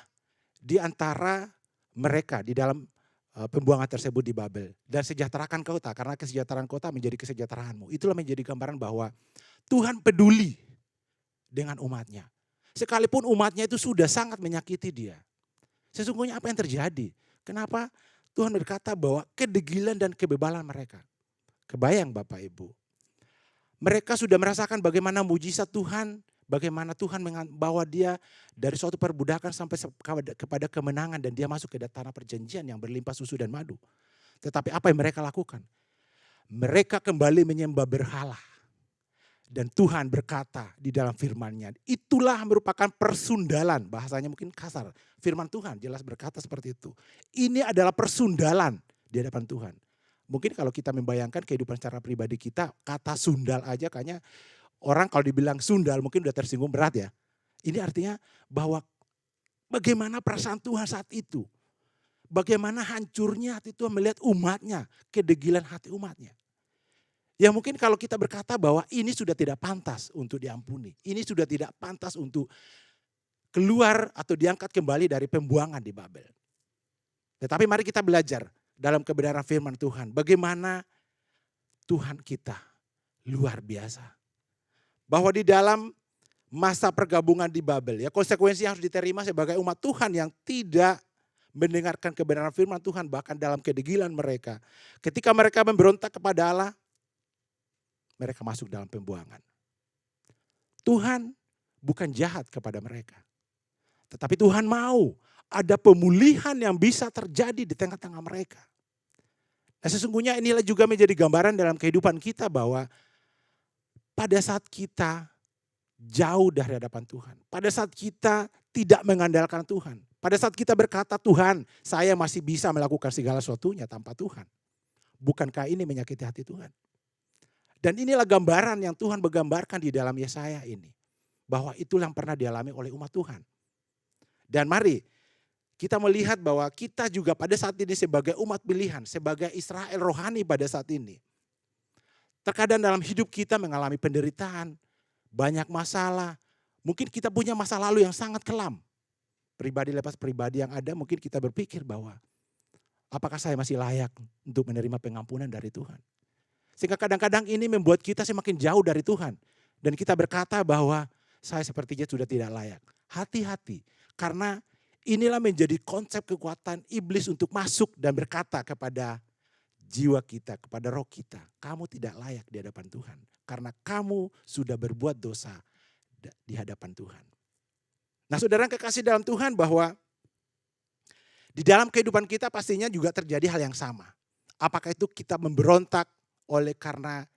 di antara mereka di dalam pembuangan tersebut di Babel. Dan sejahterakan kota karena kesejahteraan kota menjadi kesejahteraanmu. Itulah menjadi gambaran bahwa Tuhan peduli dengan umatnya. Sekalipun umatnya itu sudah sangat menyakiti dia. Sesungguhnya apa yang terjadi? Kenapa Tuhan berkata bahwa kedegilan dan kebebalan mereka. Kebayang Bapak Ibu. Mereka sudah merasakan bagaimana mujizat Tuhan Bagaimana Tuhan membawa dia dari suatu perbudakan sampai kepada kemenangan dan dia masuk ke tanah perjanjian yang berlimpah susu dan madu. Tetapi apa yang mereka lakukan? Mereka kembali menyembah berhala. Dan Tuhan berkata di dalam firman-Nya, itulah merupakan persundalan, bahasanya mungkin kasar. Firman Tuhan jelas berkata seperti itu. Ini adalah persundalan di hadapan Tuhan. Mungkin kalau kita membayangkan kehidupan secara pribadi kita, kata sundal aja kayaknya orang kalau dibilang sundal mungkin udah tersinggung berat ya. Ini artinya bahwa bagaimana perasaan Tuhan saat itu. Bagaimana hancurnya hati Tuhan melihat umatnya, kedegilan hati umatnya. Ya mungkin kalau kita berkata bahwa ini sudah tidak pantas untuk diampuni. Ini sudah tidak pantas untuk keluar atau diangkat kembali dari pembuangan di Babel. Tetapi mari kita belajar dalam kebenaran firman Tuhan. Bagaimana Tuhan kita luar biasa. Bahwa di dalam masa pergabungan di Babel, ya konsekuensi yang harus diterima sebagai umat Tuhan yang tidak mendengarkan kebenaran firman Tuhan bahkan dalam kedegilan mereka. Ketika mereka memberontak kepada Allah, mereka masuk dalam pembuangan. Tuhan bukan jahat kepada mereka. Tetapi Tuhan mau ada pemulihan yang bisa terjadi di tengah-tengah mereka. Nah, sesungguhnya inilah juga menjadi gambaran dalam kehidupan kita bahwa pada saat kita jauh dari hadapan Tuhan. Pada saat kita tidak mengandalkan Tuhan. Pada saat kita berkata, Tuhan saya masih bisa melakukan segala sesuatunya tanpa Tuhan. Bukankah ini menyakiti hati Tuhan? Dan inilah gambaran yang Tuhan menggambarkan di dalam Yesaya ini. Bahwa itulah yang pernah dialami oleh umat Tuhan. Dan mari kita melihat bahwa kita juga pada saat ini sebagai umat pilihan, sebagai Israel rohani pada saat ini. Terkadang dalam hidup kita mengalami penderitaan, banyak masalah. Mungkin kita punya masa lalu yang sangat kelam. Pribadi lepas pribadi yang ada mungkin kita berpikir bahwa apakah saya masih layak untuk menerima pengampunan dari Tuhan. Sehingga kadang-kadang ini membuat kita semakin jauh dari Tuhan. Dan kita berkata bahwa saya sepertinya sudah tidak layak. Hati-hati. Karena inilah menjadi konsep kekuatan iblis untuk masuk dan berkata kepada jiwa kita, kepada roh kita. Kamu tidak layak di hadapan Tuhan. Karena kamu sudah berbuat dosa di hadapan Tuhan. Nah saudara kekasih dalam Tuhan bahwa di dalam kehidupan kita pastinya juga terjadi hal yang sama. Apakah itu kita memberontak oleh karena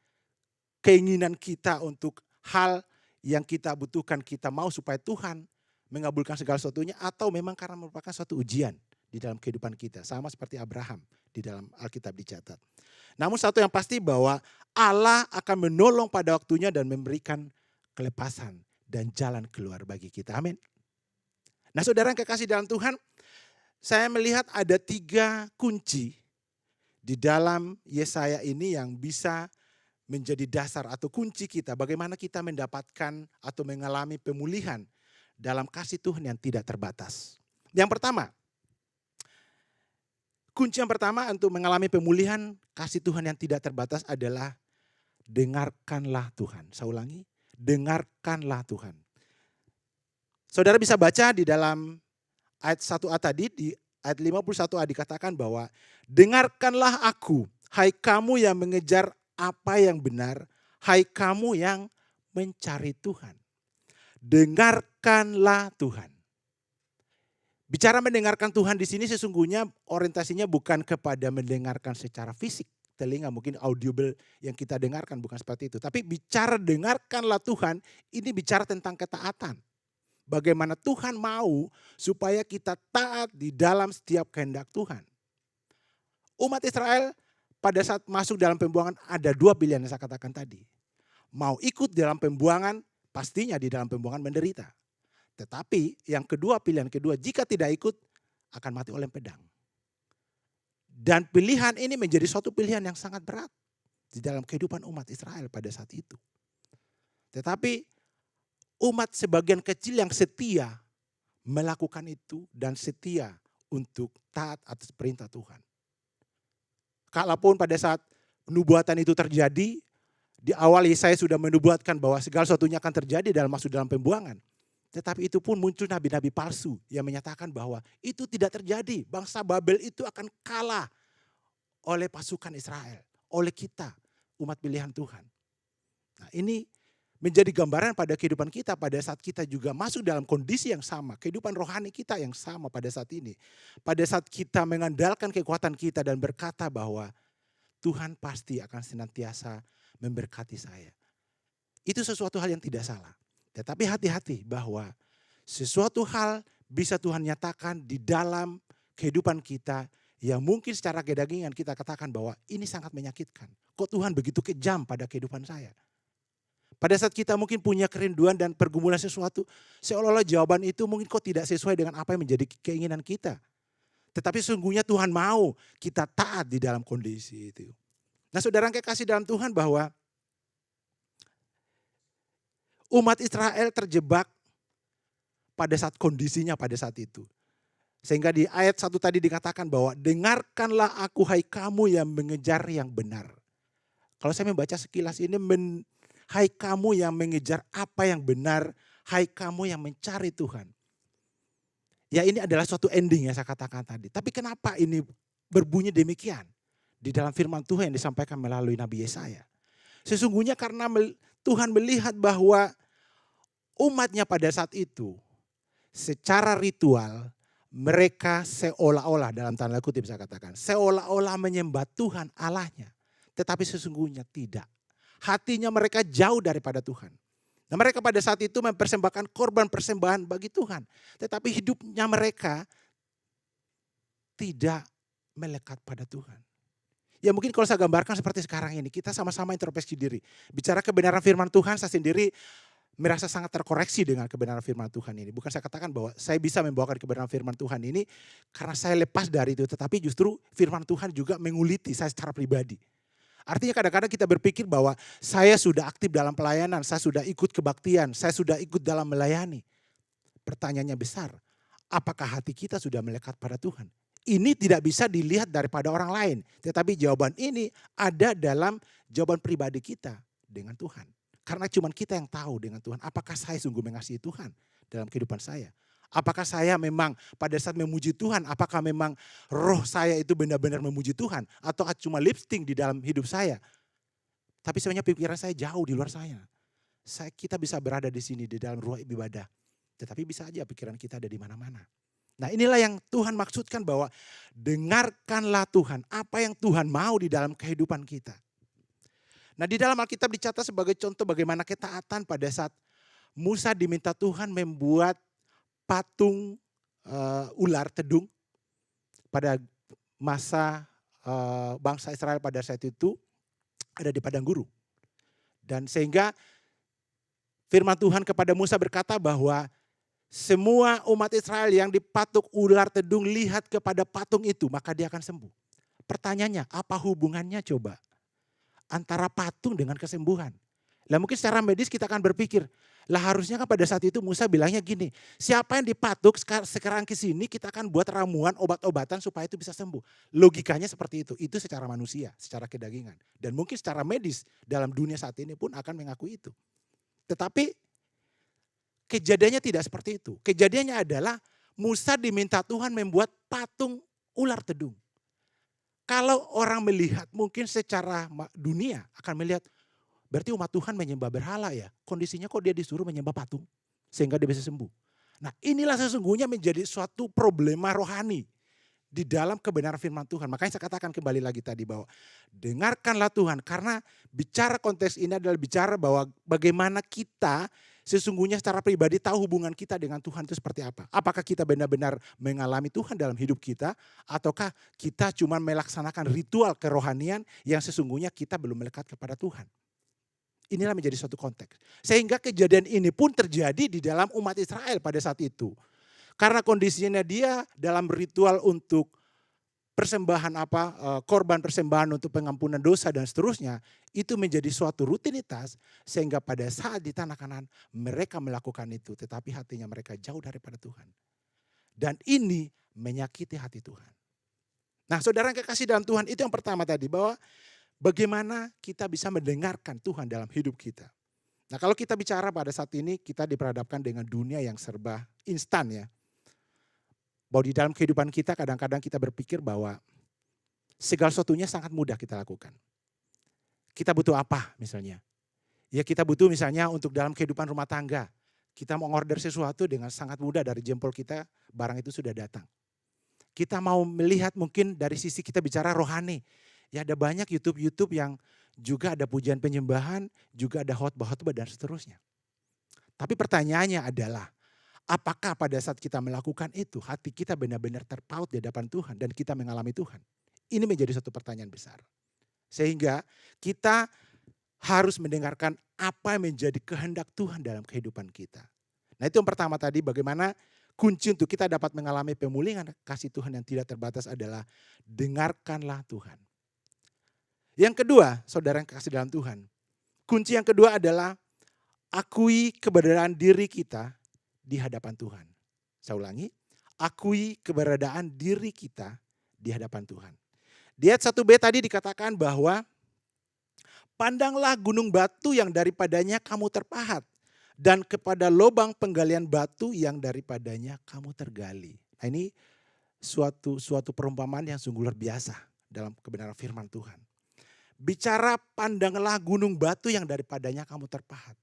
keinginan kita untuk hal yang kita butuhkan, kita mau supaya Tuhan mengabulkan segala sesuatunya, atau memang karena merupakan suatu ujian di dalam kehidupan kita. Sama seperti Abraham di dalam Alkitab dicatat. Namun satu yang pasti bahwa Allah akan menolong pada waktunya dan memberikan kelepasan dan jalan keluar bagi kita. Amin. Nah saudara yang kekasih dalam Tuhan, saya melihat ada 3 kunci di dalam Yesaya ini yang bisa menjadi dasar atau kunci kita. Bagaimana kita mendapatkan atau mengalami pemulihan dalam kasih Tuhan yang tidak terbatas. Yang pertama, kunci yang pertama untuk mengalami pemulihan kasih Tuhan yang tidak terbatas adalah dengarkanlah Tuhan. Saya ulangi, dengarkanlah Tuhan. Saudara bisa baca di dalam ayat 1a tadi, di ayat 51a dikatakan bahwa dengarkanlah aku, hai kamu yang mengejar apa yang benar, hai kamu yang mencari Tuhan. Dengarkanlah Tuhan. Bicara mendengarkan Tuhan di sini sesungguhnya orientasinya bukan kepada mendengarkan secara fisik. Telinga mungkin audible yang kita dengarkan bukan seperti itu. Tapi bicara dengarkanlah Tuhan ini bicara tentang ketaatan. Bagaimana Tuhan mau supaya kita taat di dalam setiap kehendak Tuhan. Umat Israel pada saat masuk dalam pembuangan ada 2 pilihan yang saya katakan tadi. Mau ikut dalam pembuangan, pastinya di dalam pembuangan menderita. Tetapi yang kedua, pilihan kedua, jika tidak ikut akan mati oleh pedang. Dan pilihan ini menjadi suatu pilihan yang sangat berat di dalam kehidupan umat Israel pada saat itu. Tetapi umat sebagian kecil yang setia melakukan itu dan setia untuk taat atas perintah Tuhan. Kalaupun pada saat penubuatan itu terjadi, di awal Yesaya sudah menubuatkan bahwa segala sesuatunya akan terjadi dalam masuk dalam pembuangan. Tetapi itu pun muncul nabi-nabi palsu yang menyatakan bahwa itu tidak terjadi. Bangsa Babel itu akan kalah oleh pasukan Israel, oleh kita, umat pilihan Tuhan. Nah ini menjadi gambaran pada kehidupan kita pada saat kita juga masuk dalam kondisi yang sama. Kehidupan rohani kita yang sama pada saat ini. Pada saat kita mengandalkan kekuatan kita dan berkata bahwa Tuhan pasti akan senantiasa memberkati saya. Itu sesuatu hal yang tidak salah. Tetapi hati-hati bahwa sesuatu hal bisa Tuhan nyatakan di dalam kehidupan kita yang mungkin secara kedagingan kita katakan bahwa ini sangat menyakitkan. Kok Tuhan begitu kejam pada kehidupan saya? Pada saat kita mungkin punya kerinduan dan pergumulan sesuatu, seolah-olah jawaban itu mungkin kok tidak sesuai dengan apa yang menjadi keinginan kita. Tetapi sesungguhnya Tuhan mau kita taat di dalam kondisi itu. Nah saudara yang kekasih dalam Tuhan bahwa umat Israel terjebak pada saat kondisinya pada saat itu. Sehingga di ayat 1 tadi dikatakan bahwa dengarkanlah aku hai kamu yang mengejar yang benar. Kalau saya membaca sekilas ini, hai kamu yang mengejar apa yang benar, hai kamu yang mencari Tuhan. Ya ini adalah suatu ending yang saya katakan tadi. Tapi kenapa ini berbunyi demikian? Di dalam firman Tuhan yang disampaikan melalui Nabi Yesaya. Sesungguhnya karena Tuhan melihat bahwa umatnya pada saat itu secara ritual mereka seolah-olah dalam tanda kutip saya katakan. Seolah-olah menyembah Tuhan Allahnya. Tetapi sesungguhnya tidak. Hatinya mereka jauh daripada Tuhan. Nah mereka pada saat itu mempersembahkan korban persembahan bagi Tuhan. Tetapi hidupnya mereka tidak melekat pada Tuhan. Ya mungkin kalau saya gambarkan seperti sekarang ini, kita sama-sama introspeksi diri. Bicara kebenaran firman Tuhan, saya sendiri merasa sangat terkoreksi dengan kebenaran firman Tuhan ini. Bukan saya katakan bahwa saya bisa membawakan kebenaran firman Tuhan ini karena saya lepas dari itu. Tetapi justru firman Tuhan juga menguliti saya secara pribadi. Artinya kadang-kadang kita berpikir bahwa saya sudah aktif dalam pelayanan, saya sudah ikut kebaktian, saya sudah ikut dalam melayani. Pertanyaannya besar, apakah hati kita sudah melekat pada Tuhan? Ini tidak bisa dilihat daripada orang lain. Tetapi jawaban ini ada dalam jawaban pribadi kita dengan Tuhan. Karena cuma kita yang tahu dengan Tuhan, apakah saya sungguh mengasihi Tuhan dalam kehidupan saya. Apakah saya memang pada saat memuji Tuhan, apakah memang roh saya itu benar-benar memuji Tuhan. Atau cuma lipsting di dalam hidup saya. Tapi sebenarnya pikiran saya jauh di luar saya. Kita bisa berada di sini di dalam ruang ibadah. Tetapi bisa aja pikiran kita ada di mana-mana. Nah inilah yang Tuhan maksudkan bahwa dengarkanlah Tuhan. Apa yang Tuhan mau di dalam kehidupan kita. Nah di dalam Alkitab dicatat sebagai contoh bagaimana ketaatan pada saat Musa diminta Tuhan membuat patung ular tedung pada masa bangsa Israel pada saat itu ada di padang gurun. Dan sehingga firman Tuhan kepada Musa berkata bahwa semua umat Israel yang dipatuk ular tedung lihat kepada patung itu maka dia akan sembuh. Pertanyaannya apa hubungannya coba antara patung dengan kesembuhan? Lah mungkin secara medis kita akan berpikir, lah harusnya kan pada saat itu Musa bilangnya gini, siapa yang dipatuk sekarang ke sini kita akan buat ramuan obat-obatan supaya itu bisa sembuh. Logikanya seperti itu secara manusia, secara kedagingan. Dan mungkin secara medis dalam dunia saat ini pun akan mengakui itu. Tetapi kejadiannya tidak seperti itu. Kejadiannya adalah Musa diminta Tuhan membuat patung ular tedung. Kalau orang melihat mungkin secara dunia akan melihat berarti umat Tuhan menyembah berhala ya. Kondisinya kok dia disuruh menyembah patung sehingga dia bisa sembuh. Nah inilah sesungguhnya menjadi suatu problema rohani di dalam kebenaran firman Tuhan. Makanya saya katakan kembali lagi tadi bahwa dengarkanlah Tuhan. Karena bicara konteks ini adalah bicara bahwa bagaimana kita sesungguhnya secara pribadi tahu hubungan kita dengan Tuhan itu seperti apa. Apakah kita benar-benar mengalami Tuhan dalam hidup kita. Ataukah kita cuma melaksanakan ritual kerohanian yang sesungguhnya kita belum melekat kepada Tuhan. Inilah menjadi suatu konteks. Sehingga kejadian ini pun terjadi di dalam umat Israel pada saat itu. Karena kondisinya dia dalam ritual untuk persembahan korban persembahan untuk pengampunan dosa dan seterusnya. Itu menjadi suatu rutinitas sehingga pada saat di tanah Kanaan mereka melakukan itu. Tetapi hatinya mereka jauh daripada Tuhan. Dan ini menyakiti hati Tuhan. Nah saudara yang kekasih dalam Tuhan itu yang pertama tadi bahwa bagaimana kita bisa mendengarkan Tuhan dalam hidup kita. Nah kalau kita bicara pada saat ini kita diperhadapkan dengan dunia yang serba instan ya. Bahwa di dalam kehidupan kita kadang-kadang kita berpikir bahwa segala sesuatunya sangat mudah kita lakukan. Kita butuh apa misalnya? Ya kita butuh misalnya untuk dalam kehidupan rumah tangga. Kita mau order sesuatu dengan sangat mudah dari jempol kita, barang itu sudah datang. Kita mau melihat mungkin dari sisi kita bicara rohani. Ya ada banyak YouTube yang juga ada pujian penyembahan, juga ada khotbah-khotbah dan seterusnya. Tapi pertanyaannya adalah, apakah pada saat kita melakukan itu, hati kita benar-benar terpaut di hadapan Tuhan dan kita mengalami Tuhan? Ini menjadi satu pertanyaan besar. Sehingga kita harus mendengarkan apa yang menjadi kehendak Tuhan dalam kehidupan kita. Nah itu yang pertama tadi, bagaimana kunci untuk kita dapat mengalami pemulihan kasih Tuhan yang tidak terbatas adalah dengarkanlah Tuhan. Yang kedua, saudara yang kasih dalam Tuhan, kunci yang kedua adalah akui keberadaan diri kita di hadapan Tuhan. Saya ulangi, akui keberadaan diri kita di hadapan Tuhan. Di ayat 1b tadi dikatakan bahwa pandanglah gunung batu yang daripadanya kamu terpahat, dan kepada lubang penggalian batu yang daripadanya kamu tergali. Nah ini suatu perumpamaan yang sungguh luar biasa dalam kebenaran firman Tuhan. Bicara pandanglah gunung batu yang daripadanya kamu terpahat.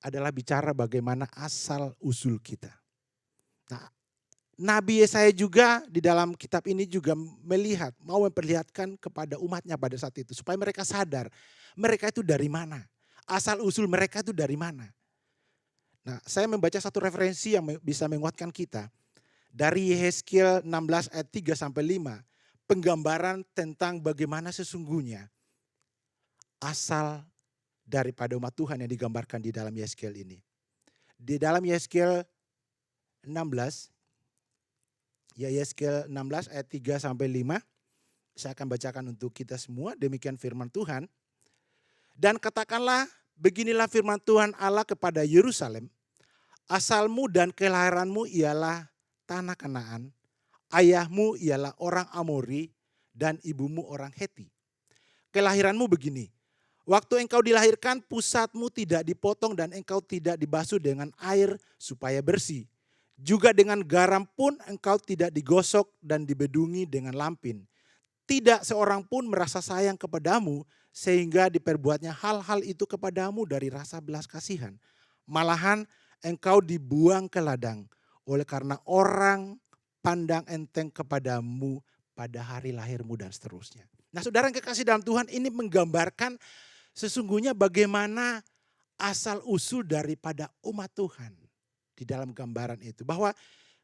Adalah bicara bagaimana asal usul kita. Nah, Nabi Yesaya juga di dalam kitab ini juga mau memperlihatkan kepada umatnya pada saat itu. Supaya mereka sadar mereka itu dari mana. Asal usul mereka itu dari mana. Nah, saya membaca satu referensi yang bisa menguatkan kita. Dari Yehezkiel 16 ayat 3 sampai 5. Penggambaran tentang bagaimana sesungguhnya asal daripada umat Tuhan yang digambarkan di dalam Yehezkiel ini. Di dalam Yehezkiel 16, ya Yehezkiel 16 ayat 3 sampai 5, saya akan bacakan untuk kita semua, demikian firman Tuhan. Dan katakanlah, beginilah firman Tuhan Allah kepada Yerusalem, asalmu dan kelahiranmu ialah tanah Kanaan, ayahmu ialah orang Amori dan ibumu orang Heti. Kelahiranmu begini, waktu engkau dilahirkan pusatmu tidak dipotong dan engkau tidak dibasuh dengan air supaya bersih. Juga dengan garam pun engkau tidak digosok dan dibedungi dengan lampin. Tidak seorang pun merasa sayang kepadamu sehingga diperbuatnya hal-hal itu kepadamu dari rasa belas kasihan. Malahan engkau dibuang ke ladang oleh karena orang pandang enteng kepadamu pada hari lahirmu dan seterusnya. Nah saudara yang kekasih dalam Tuhan, ini menggambarkan sesungguhnya bagaimana asal usul daripada umat Tuhan di dalam gambaran itu. Bahwa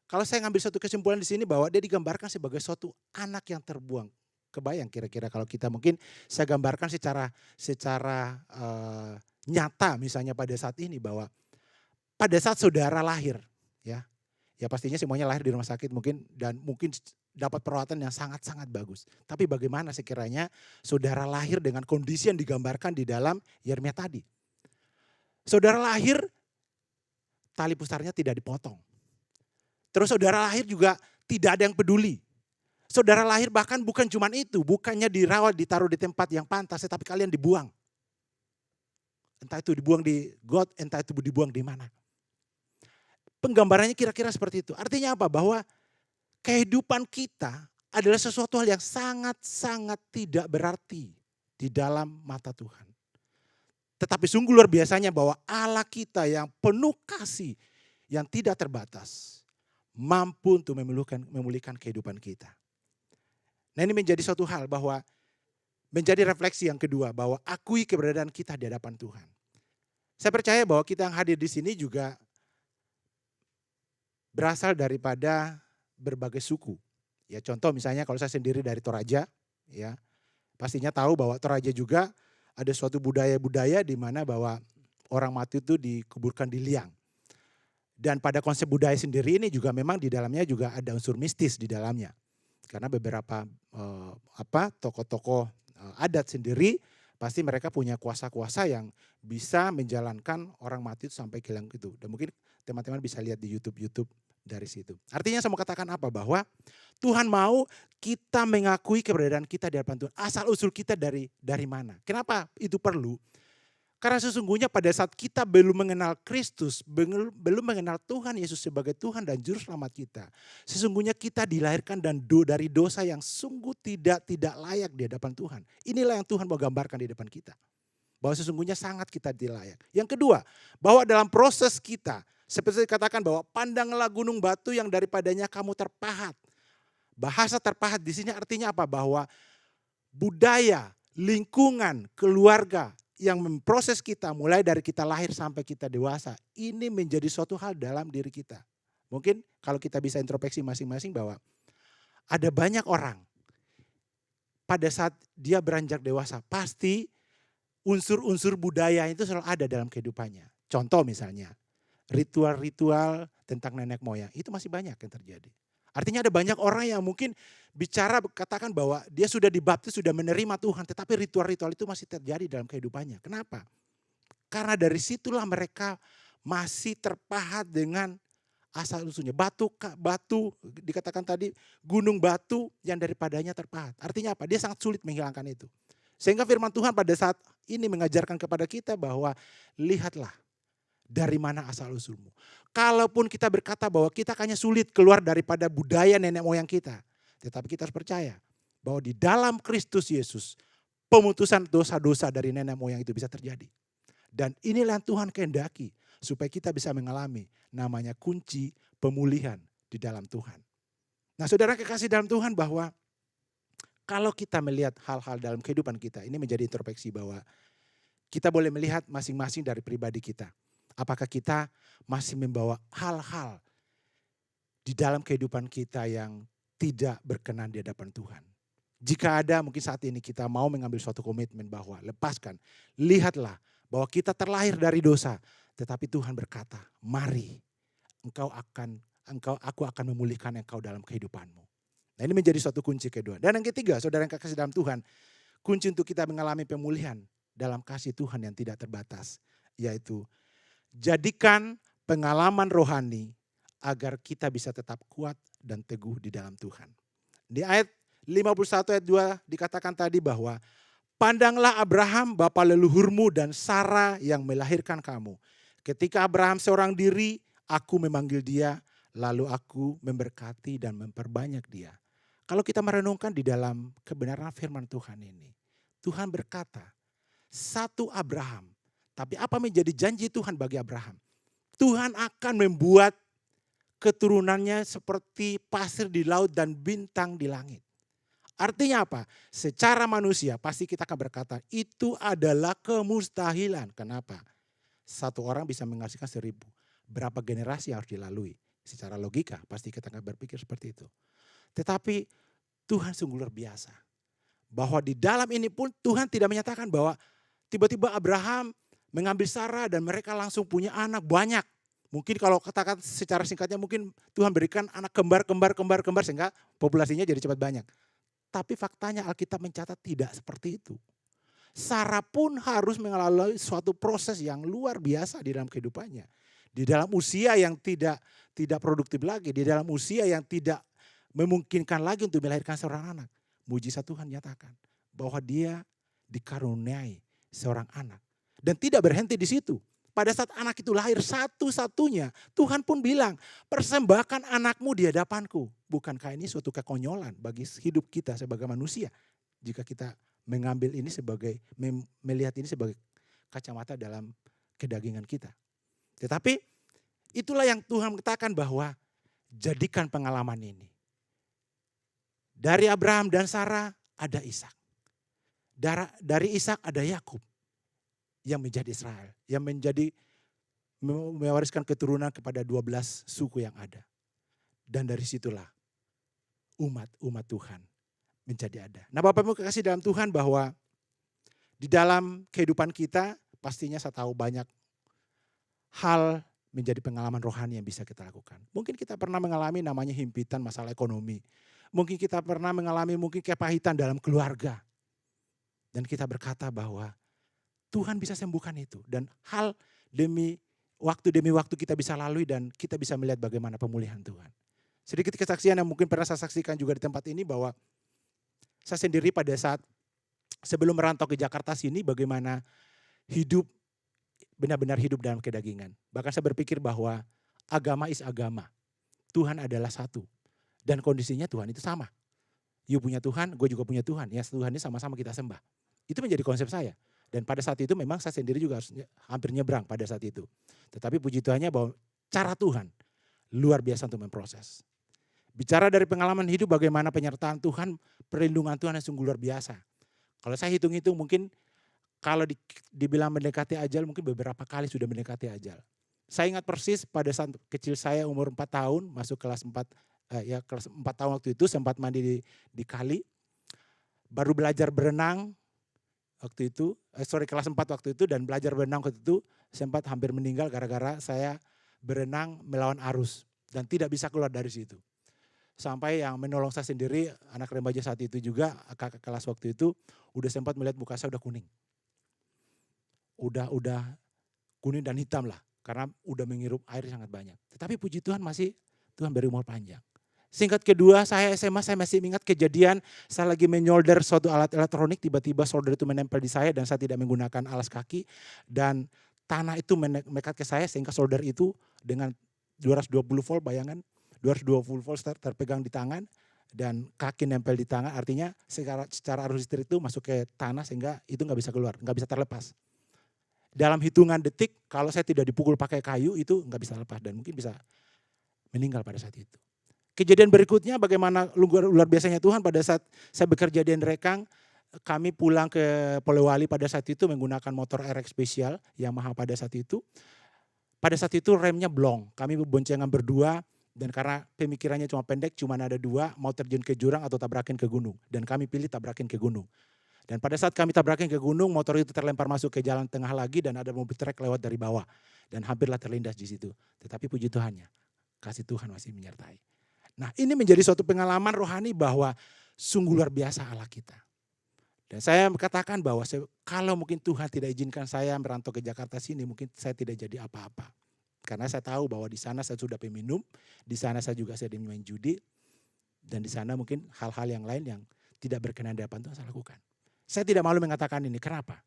kalau saya ngambil satu kesimpulan di sini bahwa dia digambarkan sebagai suatu anak yang terbuang. Kebayang kira-kira kalau kita mungkin saya gambarkan secara nyata misalnya pada saat ini bahwa pada saat saudara lahir ya pastinya semuanya lahir di rumah sakit mungkin dan mungkin dapat perawatan yang sangat-sangat bagus. Tapi bagaimana sekiranya saudara lahir dengan kondisi yang digambarkan di dalam Yeremia tadi. Saudara lahir tali pusarnya tidak dipotong. Terus saudara lahir juga tidak ada yang peduli. Saudara lahir bahkan bukan cuma itu, bukannya dirawat, ditaruh di tempat yang pantas, tetapi kalian dibuang. Entah itu dibuang di got, entah itu dibuang di mana. Penggambarannya kira-kira seperti itu. Artinya apa? Bahwa kehidupan kita adalah sesuatu hal yang sangat-sangat tidak berarti di dalam mata Tuhan. Tetapi sungguh luar biasanya bahwa Allah kita yang penuh kasih, yang tidak terbatas, mampu untuk memulihkan kehidupan kita. Nah ini menjadi suatu hal bahwa menjadi refleksi yang kedua bahwa akui keberadaan kita di hadapan Tuhan. Saya percaya bahwa kita yang hadir di sini juga berasal daripada berbagai suku. Ya contoh misalnya kalau saya sendiri dari Toraja, ya pastinya tahu bahwa Toraja juga ada suatu budaya-budaya di mana bahwa orang mati itu dikuburkan di liang. Dan pada konsep budaya sendiri ini juga memang di dalamnya juga ada unsur mistis di dalamnya. Karena beberapa tokoh-tokoh adat sendiri pasti mereka punya kuasa-kuasa yang bisa menjalankan orang mati itu sampai ke liang itu. Dan mungkin teman-teman bisa lihat di YouTube dari situ. Artinya saya mau katakan apa? Bahwa Tuhan mau kita mengakui keberadaan kita di hadapan Tuhan. Asal usul kita dari mana? Kenapa itu perlu? Karena sesungguhnya pada saat kita belum mengenal Kristus, belum mengenal Tuhan Yesus sebagai Tuhan dan Juru Selamat kita. Sesungguhnya kita dilahirkan dari dosa yang sungguh tidak layak di hadapan Tuhan. Inilah yang Tuhan mau gambarkan di depan kita. bahwa sesungguhnya sangat kita tidak layak. Yang kedua, bahwa dalam proses kita, seperti dikatakan bahwa pandanglah gunung batu yang daripadanya kamu terpahat. Bahasa terpahat di sini artinya apa? Bahwa budaya, lingkungan, keluarga yang memproses kita mulai dari kita lahir sampai kita dewasa, ini menjadi suatu hal dalam diri kita. Mungkin kalau kita bisa introspeksi masing-masing bahwa ada banyak orang pada saat dia beranjak dewasa, pasti unsur-unsur budaya itu selalu ada dalam kehidupannya. Contoh misalnya, ritual-ritual tentang nenek moyang, itu masih banyak yang terjadi. Artinya ada banyak orang yang mungkin bicara, katakan bahwa dia sudah dibaptis, sudah menerima Tuhan, tetapi ritual-ritual itu masih terjadi dalam kehidupannya. Kenapa? Karena dari situlah mereka masih terpahat dengan asal usulnya. Batu dikatakan tadi gunung batu yang daripadanya terpahat. Artinya apa? Dia sangat sulit menghilangkan itu. Sehingga firman Tuhan pada saat ini mengajarkan kepada kita bahwa lihatlah dari mana asal usulmu. Kalaupun kita berkata bahwa kita hanya sulit keluar daripada budaya nenek moyang kita. Tetapi kita harus percaya bahwa di dalam Kristus Yesus pemutusan dosa-dosa dari nenek moyang itu bisa terjadi. Dan inilah yang Tuhan kehendaki supaya kita bisa mengalami namanya kunci pemulihan di dalam Tuhan. Nah saudara kekasih dalam Tuhan, bahwa kalau kita melihat hal-hal dalam kehidupan kita, ini menjadi introspeksi bahwa kita boleh melihat masing-masing dari pribadi kita. Apakah kita masih membawa hal-hal di dalam kehidupan kita yang tidak berkenan di hadapan Tuhan. Jika ada, mungkin saat ini kita mau mengambil suatu komitmen bahwa lepaskan, lihatlah bahwa kita terlahir dari dosa. Tetapi Tuhan berkata, mari aku akan memulihkan engkau dalam kehidupanmu. Nah ini menjadi suatu kunci kedua. Dan yang ketiga, saudara yang kekasih dalam Tuhan, kunci untuk kita mengalami pemulihan dalam kasih Tuhan yang tidak terbatas. Yaitu jadikan pengalaman rohani agar kita bisa tetap kuat dan teguh di dalam Tuhan. Di ayat 51 ayat 2 dikatakan tadi bahwa pandanglah Abraham bapa leluhurmu dan Sarah yang melahirkan kamu. Ketika Abraham seorang diri, aku memanggil dia, lalu aku memberkati dan memperbanyak dia. Kalau kita merenungkan di dalam kebenaran firman Tuhan ini, Tuhan berkata, satu Abraham. Tapi apa menjadi janji Tuhan bagi Abraham? Tuhan akan membuat keturunannya seperti pasir di laut dan bintang di langit. Artinya apa? Secara manusia pasti kita akan berkata, itu adalah kemustahilan. Kenapa? Satu orang bisa menghasilkan 1000. Berapa generasi yang harus dilalui? Secara logika pasti kita akan berpikir seperti itu. Tetapi Tuhan sungguh luar biasa. Bahwa di dalam ini pun Tuhan tidak menyatakan bahwa tiba-tiba Abraham mengambil Sarah dan mereka langsung punya anak banyak. Mungkin kalau katakan secara singkatnya mungkin Tuhan berikan anak kembar sehingga populasinya jadi cepat banyak. Tapi faktanya Alkitab mencatat tidak seperti itu. Sarah pun harus mengalami suatu proses yang luar biasa di dalam kehidupannya. Di dalam usia yang tidak produktif lagi. Di dalam usia yang tidak memungkinkan lagi untuk melahirkan seorang anak. Mujizat Tuhan nyatakan bahwa dia dikaruniai seorang anak. Dan tidak berhenti di situ. Pada saat anak itu lahir satu-satunya, Tuhan pun bilang, persembahkan anakmu di hadapanku. Bukankah ini suatu kekonyolan bagi hidup kita sebagai manusia? Jika kita mengambil ini melihat ini sebagai kacamata dalam kedagingan kita. Tetapi itulah yang Tuhan katakan bahwa jadikan pengalaman ini. Dari Abraham dan Sarah ada Ishak. Dari Ishak ada Yakub yang menjadi Israel. Yang mewariskan keturunan kepada 12 suku yang ada. Dan dari situlah umat Tuhan menjadi ada. Nah Bapak Ibu kekasih dalam Tuhan, bahwa di dalam kehidupan kita pastinya saya tahu banyak hal menjadi pengalaman rohani yang bisa kita lakukan. Mungkin kita pernah mengalami namanya himpitan masalah ekonomi. Mungkin kita pernah mengalami kepahitan dalam keluarga. Dan kita berkata bahwa Tuhan bisa sembuhkan itu. Dan hal demi waktu kita bisa lalui dan kita bisa melihat bagaimana pemulihan Tuhan. Sedikit kesaksian yang mungkin pernah saya saksikan juga di tempat ini, bahwa saya sendiri pada saat sebelum merantau ke Jakarta sini, bagaimana benar-benar hidup dalam kedagingan. Bahkan saya berpikir bahwa agama is agama. Tuhan adalah satu. Dan kondisinya Tuhan itu sama. You punya Tuhan, gue juga punya Tuhan. Ya Tuhan ini sama-sama kita sembah. Itu menjadi konsep saya. Dan pada saat itu memang saya sendiri juga harus hampir nyebrang pada saat itu. Tetapi puji Tuhannya bahwa cara Tuhan luar biasa untuk memproses. Bicara dari pengalaman hidup bagaimana penyertaan Tuhan, perlindungan Tuhan yang sungguh luar biasa. Kalau saya hitung-hitung mungkin kalau dibilang mendekati ajal mungkin beberapa kali sudah mendekati ajal. Saya ingat persis pada saat kecil saya umur 4 tahun masuk kelas 4, kelas 4 tahun waktu itu sempat mandi di kali. Baru belajar berenang waktu itu, kelas 4 waktu itu dan belajar berenang waktu itu sempat hampir meninggal gara-gara saya berenang melawan arus dan tidak bisa keluar dari situ. Sampai yang menolong saya sendiri, anak remaja saat itu juga, kakak kelas waktu itu, udah sempat melihat muka saya udah kuning. Udah kuning dan hitam lah, karena udah menghirup air sangat banyak. Tetapi puji Tuhan Tuhan beri umur panjang. Singkat kedua, saya SMA, saya masih ingat kejadian, saya lagi menyolder suatu alat elektronik, tiba-tiba solder itu menempel di saya dan saya tidak menggunakan alas kaki. Dan tanah itu mendekat ke saya sehingga solder itu dengan 220 volt, bayangan, 220 volt terpegang di tangan dan kaki nempel di tangan, artinya secara arus listrik itu masuk ke tanah sehingga itu nggak bisa keluar, nggak bisa terlepas. Dalam hitungan detik kalau saya tidak dipukul pakai kayu itu nggak bisa lepas dan mungkin bisa meninggal pada saat itu. Kejadian berikutnya bagaimana luar biasanya Tuhan pada saat saya bekerja di Nrekang, kami pulang ke Polewali pada saat itu menggunakan motor RX spesial Yamaha pada saat itu. Pada saat itu remnya blong, kami boncengan berdua. Dan karena pemikirannya cuma pendek, cuma ada 2, mau terjun ke jurang atau tabrakin ke gunung. Dan kami pilih tabrakin ke gunung. Dan pada saat kami tabrakin ke gunung, motor itu terlempar masuk ke jalan tengah lagi dan ada mobil trek lewat dari bawah. Dan hampirlah terlindas di situ. Tetapi puji Tuhannya, kasih Tuhan masih menyertai. Nah ini menjadi suatu pengalaman rohani bahwa sungguh luar biasa Allah kita. Dan saya katakan bahwa kalau mungkin Tuhan tidak izinkan saya merantau ke Jakarta sini, mungkin saya tidak jadi apa-apa. Karena saya tahu bahwa di sana saya sudah peminum, di sana saya juga sedang main judi, dan di sana mungkin hal-hal yang lain yang tidak berkenan di hadapan Tuhan saya lakukan. Saya tidak malu mengatakan ini, kenapa?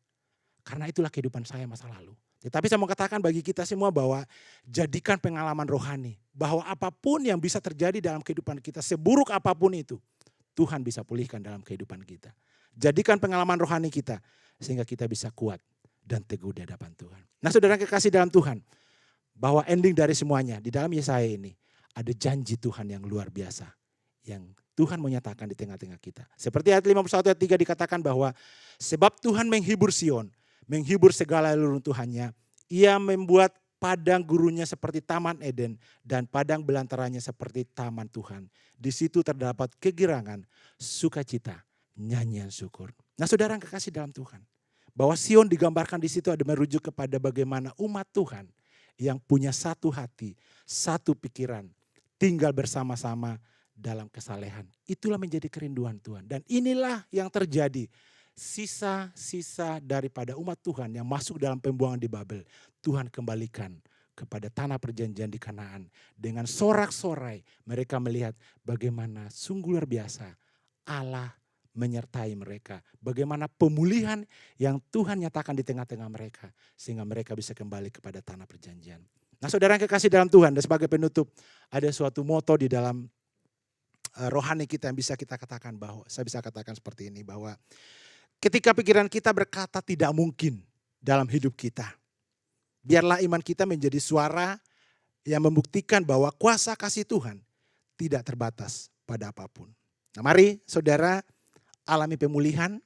Karena itulah kehidupan saya masa lalu. Tetapi saya mau katakan bagi kita semua bahwa jadikan pengalaman rohani, bahwa apapun yang bisa terjadi dalam kehidupan kita, seburuk apapun itu, Tuhan bisa pulihkan dalam kehidupan kita. Jadikan pengalaman rohani kita, sehingga kita bisa kuat dan teguh di hadapan Tuhan. Nah saudara kekasih dalam Tuhan, bahwa ending dari semuanya di dalam Yesaya ini ada janji Tuhan yang luar biasa yang Tuhan menyatakan di tengah-tengah kita. Seperti ayat 51 ayat 3 dikatakan bahwa sebab Tuhan menghibur Sion, menghibur segala reruntuhannya, ia membuat padang gurunnya seperti taman Eden dan padang belantaranya seperti taman Tuhan. Di situ terdapat kegirangan, sukacita, nyanyian syukur. Nah saudara yang kekasih dalam Tuhan, bahwa Sion digambarkan di situ ada merujuk kepada bagaimana umat Tuhan yang punya satu hati, satu pikiran, tinggal bersama-sama dalam kesalehan. Itulah menjadi kerinduan Tuhan. Dan inilah yang terjadi. Sisa-sisa daripada umat Tuhan yang masuk dalam pembuangan di Babel. Tuhan kembalikan kepada tanah perjanjian di Kanaan. Dengan sorak-sorai mereka melihat bagaimana sungguh luar biasa Allah menyertai mereka. Bagaimana pemulihan yang Tuhan nyatakan di tengah-tengah mereka. Sehingga mereka bisa kembali kepada tanah perjanjian. Nah saudara yang kekasih dalam Tuhan, dan sebagai penutup ada suatu moto di dalam rohani kita yang bisa kita katakan bahwa, saya bisa katakan seperti ini, bahwa ketika pikiran kita berkata tidak mungkin dalam hidup kita, biarlah iman kita menjadi suara yang membuktikan bahwa kuasa kasih Tuhan tidak terbatas pada apapun. Nah mari saudara alami pemulihan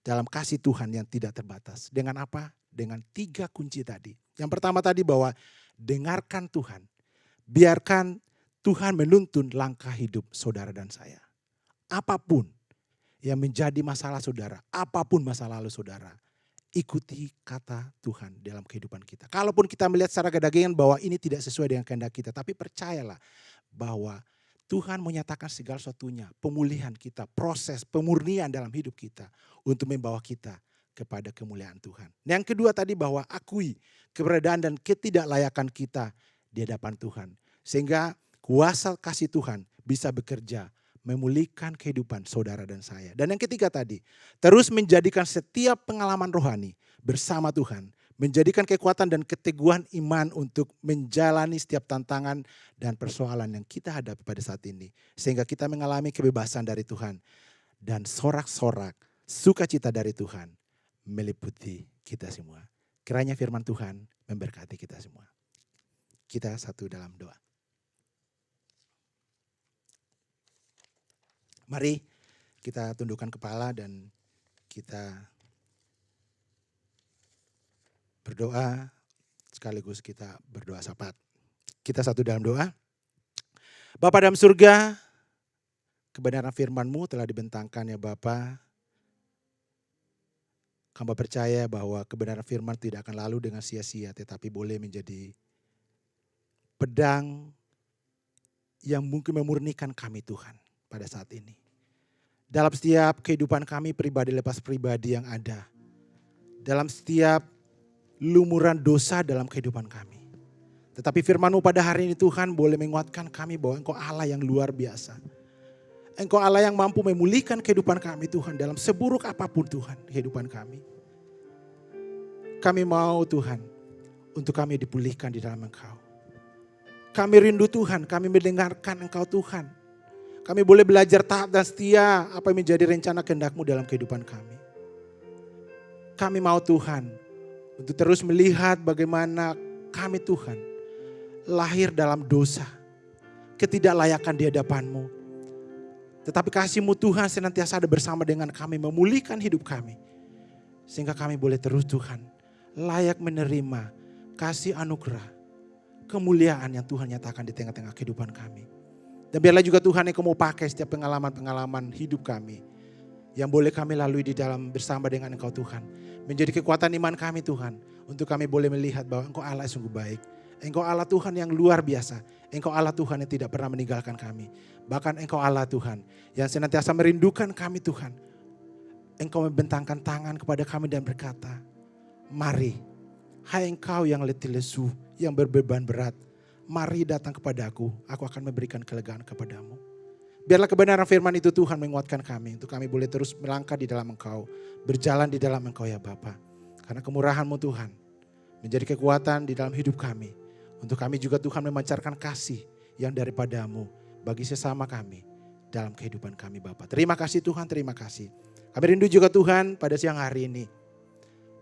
dalam kasih Tuhan yang tidak terbatas. Dengan apa? Dengan 3 kunci tadi. Yang pertama tadi bahwa dengarkan Tuhan. Biarkan Tuhan menuntun langkah hidup saudara dan saya. Apapun yang menjadi masalah saudara, apapun masa lalu saudara, ikuti kata Tuhan dalam kehidupan kita. Kalaupun kita melihat secara kedagingan bahwa ini tidak sesuai dengan kehendak kita, tapi percayalah bahwa Tuhan menyatakan segala sesuatunya, pemulihan kita, proses pemurnian dalam hidup kita untuk membawa kita kepada kemuliaan Tuhan. Yang kedua tadi bahwa akui keberadaan dan ketidaklayakan kita di hadapan Tuhan. Sehingga kuasa kasih Tuhan bisa bekerja memulihkan kehidupan saudara dan saya. Dan yang ketiga tadi, terus menjadikan setiap pengalaman rohani bersama Tuhan, menjadikan kekuatan dan keteguhan iman untuk menjalani setiap tantangan dan persoalan yang kita hadapi pada saat ini. Sehingga kita mengalami kebebasan dari Tuhan dan sorak-sorak sukacita dari Tuhan meliputi kita semua. Kiranya firman Tuhan memberkati kita semua. Kita satu dalam doa. Mari kita tundukkan kepala dan kita berdoa sekaligus kita berdoa syafaat. Kita satu dalam doa. Bapa dalam surga, kebenaran firman-Mu telah dibentangkan ya Bapa. Hamba percaya bahwa kebenaran firman tidak akan lalu dengan sia-sia, tetapi boleh menjadi pedang yang mungkin memurnikan kami Tuhan pada saat ini. Dalam setiap kehidupan kami pribadi lepas pribadi yang ada. Dalam setiap lumuran dosa dalam kehidupan kami. Tetapi firman-Mu pada hari ini Tuhan boleh menguatkan kami bahwa Engkau Allah yang luar biasa. Engkau Allah yang mampu memulihkan kehidupan kami Tuhan dalam seburuk apapun Tuhan kehidupan kami. Kami mau Tuhan untuk kami dipulihkan di dalam Engkau. Kami rindu Tuhan, kami mendengarkan Engkau Tuhan. Kami boleh belajar taat dan setia apa yang menjadi rencana kehendak-Mu dalam kehidupan kami. Kami mau Tuhan untuk terus melihat bagaimana kami Tuhan lahir dalam dosa, ketidaklayakan di hadapan-Mu. Tetapi kasih-Mu Tuhan senantiasa ada bersama dengan kami, memulihkan hidup kami. Sehingga kami boleh terus Tuhan layak menerima kasih anugerah, kemuliaan yang Tuhan nyatakan di tengah-tengah kehidupan kami. Dan biarlah juga Tuhan Engkau mau pakai setiap pengalaman-pengalaman hidup kami yang boleh kami lalui di dalam bersama dengan Engkau Tuhan. Menjadi kekuatan iman kami Tuhan, untuk kami boleh melihat bahwa Engkau Allah yang sungguh baik. Engkau Allah Tuhan yang luar biasa. Engkau Allah Tuhan yang tidak pernah meninggalkan kami. Bahkan Engkau Allah Tuhan yang senantiasa merindukan kami Tuhan. Engkau membentangkan tangan kepada kami dan berkata, mari, hai engkau yang letih lesu, yang berbeban berat, mari datang kepadaku, aku akan memberikan kelegaan kepadamu. Biarlah kebenaran firman itu Tuhan menguatkan kami, untuk kami boleh terus melangkah di dalam Engkau, berjalan di dalam Engkau ya Bapa. Karena kemurahan-Mu Tuhan menjadi kekuatan di dalam hidup kami. Untuk kami juga Tuhan memancarkan kasih yang daripada-Mu bagi sesama kami dalam kehidupan kami Bapa. Terima kasih Tuhan, terima kasih. Kami rindu juga Tuhan pada siang hari ini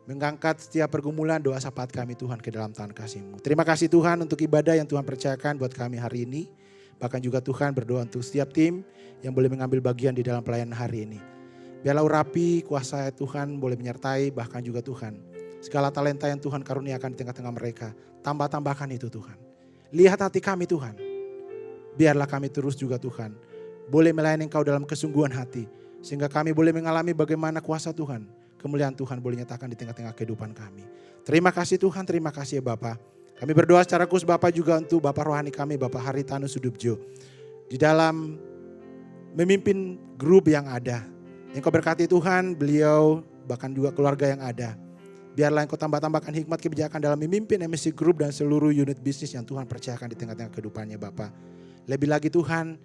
mengangkat setiap pergumulan doa syafaat kami Tuhan ke dalam tangan kasih-Mu. Terima kasih Tuhan untuk ibadah yang Tuhan percayakan buat kami hari ini. Bahkan juga Tuhan berdoa untuk setiap tim yang boleh mengambil bagian di dalam pelayanan hari ini. Biarlah urapi kuasa Tuhan boleh menyertai, bahkan juga Tuhan segala talenta yang Tuhan karuniakan di tengah-tengah mereka. Tambah-tambahkan itu Tuhan. Lihat hati kami Tuhan. Biarlah kami terus juga Tuhan boleh melayani Engkau dalam kesungguhan hati. Sehingga kami boleh mengalami bagaimana kuasa Tuhan, kemuliaan Tuhan boleh nyatakan di tengah-tengah kehidupan kami. Terima kasih Tuhan, terima kasih ya Bapa. Kami berdoa secara khusus Bapak juga untuk Bapak rohani kami, Bapak Haritanu Sudibjo. Di dalam memimpin grup yang ada. Engkau berkati Tuhan, beliau bahkan juga keluarga yang ada. Biarlah Engkau tambah-tambahkan hikmat kebijakan dalam memimpin MSC Group dan seluruh unit bisnis yang Tuhan percayakan di tengah-tengah kehidupannya Bapak. Lebih lagi Tuhan,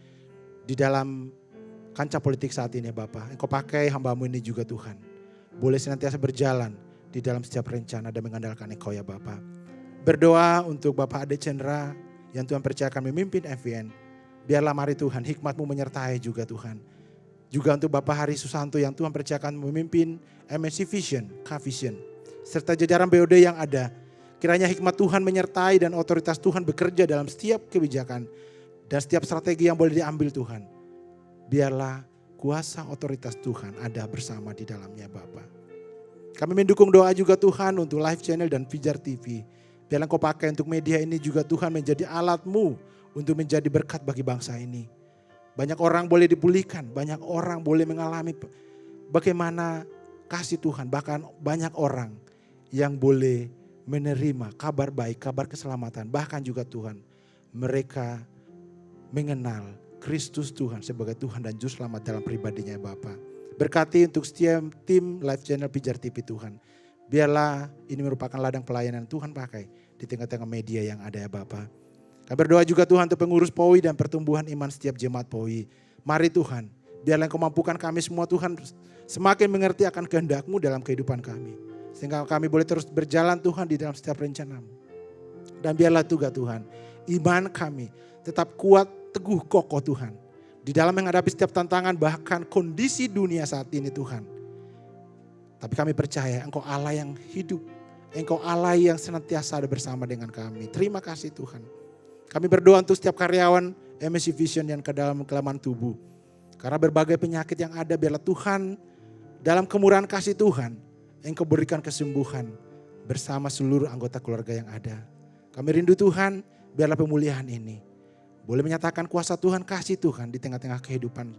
di dalam kancah politik saat ini Bapak. Engkau pakai hamba-Mu ini juga Tuhan. Boleh senantiasa berjalan di dalam setiap rencana dan mengandalkan Engkau ya Bapak. Berdoa untuk Bapak Ade Cendra yang Tuhan percayakan memimpin FVN. Biarlah mari Tuhan hikmat-Mu menyertai juga Tuhan. Juga untuk Bapak Hari Susanto yang Tuhan percayakan memimpin MSC Vision, K-Vision. Serta jajaran BOD yang ada. Kiranya hikmat Tuhan menyertai dan otoritas Tuhan bekerja dalam setiap kebijakan. Dan setiap strategi yang boleh diambil Tuhan. Biarlah kuasa otoritas Tuhan ada bersama di dalamnya Bapak. Kami mendukung doa juga Tuhan untuk Live Channel dan Pijar TV. Biarlah Engkau pakai untuk media ini juga Tuhan menjadi alat-Mu untuk menjadi berkat bagi bangsa ini. Banyak orang boleh dipulihkan, banyak orang boleh mengalami bagaimana kasih Tuhan. Bahkan banyak orang yang boleh menerima kabar baik, kabar keselamatan. Bahkan juga Tuhan mereka mengenal Kristus Tuhan sebagai Tuhan dan Juru Selamat dalam pribadinya Bapa. Berkati untuk setiap tim Live Channel Pijar TV Tuhan. Biarlah ini merupakan ladang pelayanan Tuhan pakai di tengah-tengah media yang ada ya Bapa. Kami berdoa juga Tuhan untuk pengurus POI dan pertumbuhan iman setiap jemaat POI. Mari Tuhan, biarlah Engkau mampukan kami semua Tuhan semakin mengerti akan kehendak-Mu dalam kehidupan kami. Sehingga kami boleh terus berjalan Tuhan di dalam setiap rencana-Mu. Dan biarlah juga Tuhan, iman kami tetap kuat, teguh, kokoh Tuhan. Di dalam menghadapi setiap tantangan bahkan kondisi dunia saat ini Tuhan. Tapi kami percaya Engkau Allah yang hidup. Engkau Allah yang senantiasa ada bersama dengan kami. Terima kasih Tuhan. Kami berdoa untuk setiap karyawan MSC Vision yang ke dalam kelemahan tubuh. Karena berbagai penyakit yang ada, biarlah Tuhan dalam kemurahan kasih Tuhan, Engkau berikan kesembuhan bersama seluruh anggota keluarga yang ada. Kami rindu Tuhan, biarlah pemulihan ini boleh menyatakan kuasa Tuhan, kasih Tuhan di tengah-tengah kehidupan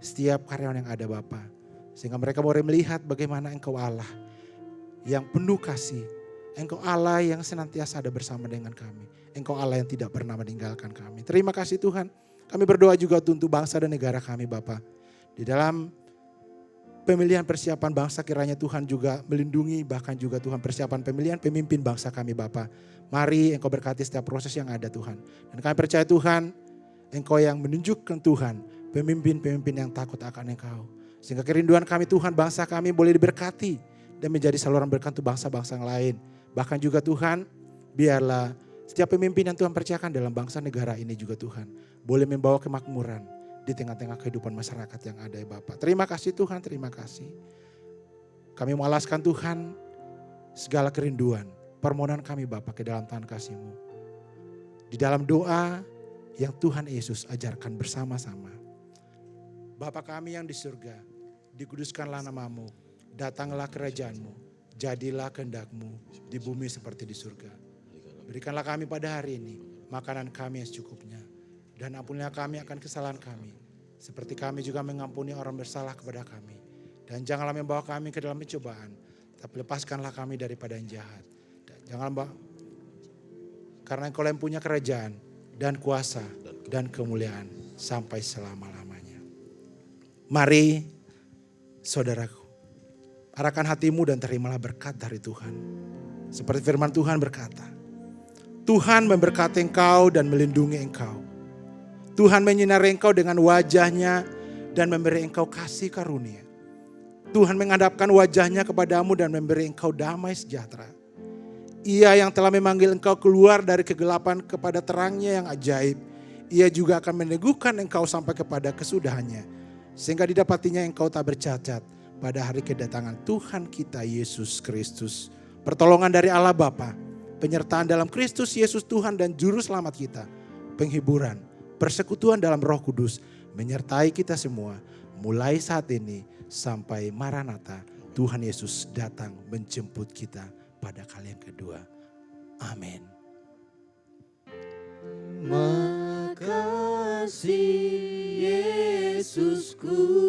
setiap karyawan yang ada Bapa. Sehingga mereka boleh melihat bagaimana Engkau Allah yang penuh kasih. Engkau Allah yang senantiasa ada bersama dengan kami. Engkau Allah yang tidak pernah meninggalkan kami. Terima kasih Tuhan. Kami berdoa juga untuk bangsa dan negara kami Bapa. Di dalam pemilihan persiapan bangsa kiranya Tuhan juga melindungi, bahkan juga Tuhan persiapan pemilihan pemimpin bangsa kami Bapa. Mari Engkau berkati setiap proses yang ada Tuhan. Dan kami percaya Tuhan, Engkau yang menunjukkan Tuhan pemimpin-pemimpin yang takut akan Engkau. Sehingga kerinduan kami Tuhan, bangsa kami boleh diberkati dan menjadi saluran berkat untuk bangsa-bangsa yang lain. Bahkan juga Tuhan, biarlah setiap pemimpin yang Tuhan percayakan dalam bangsa negara ini juga Tuhan boleh membawa kemakmuran di tengah-tengah kehidupan masyarakat yang ada ya Bapak. Terima kasih Tuhan, terima kasih. Kami mengalaskan Tuhan segala kerinduan, permohonan kami Bapak ke dalam tangan kasih-Mu. Di dalam doa yang Tuhan Yesus ajarkan bersama-sama. Bapa kami yang di surga, dikuduskanlah nama-Mu, datanglah kerajaan-Mu, jadilah kehendak-Mu di bumi seperti di surga. Berikanlah kami pada hari ini makanan kami yang secukupnya. Dan ampunilah kami akan kesalahan kami, seperti kami juga mengampuni orang bersalah kepada kami. Dan janganlah membawa kami ke dalam pencobaan, tapi lepaskanlah kami daripada yang jahat. Dan janganlah membawa, karena Engkau yang punya kerajaan dan kuasa dan kemuliaan sampai selama-lamanya. Mari saudaraku, arahkan hatimu dan terimalah berkat dari Tuhan. Seperti firman Tuhan berkata, Tuhan memberkati engkau dan melindungi engkau. Tuhan menyinari engkau dengan wajahnya dan memberi engkau kasih karunia. Tuhan menghadapkan wajahnya kepadamu dan memberi engkau damai sejahtera. Ia yang telah memanggil engkau keluar dari kegelapan kepada terangnya yang ajaib. Ia juga akan meneguhkan engkau sampai kepada kesudahannya. Sehingga didapatinya engkau tak bercacat pada hari kedatangan Tuhan kita Yesus Kristus. Pertolongan dari Allah Bapa, penyertaan dalam Kristus Yesus Tuhan dan Juru Selamat kita, penghiburan, persekutuan dalam Roh Kudus menyertai kita semua mulai saat ini sampai Maranatha Tuhan Yesus datang menjemput kita pada kali yang kedua. Amin. Makasih Yesusku.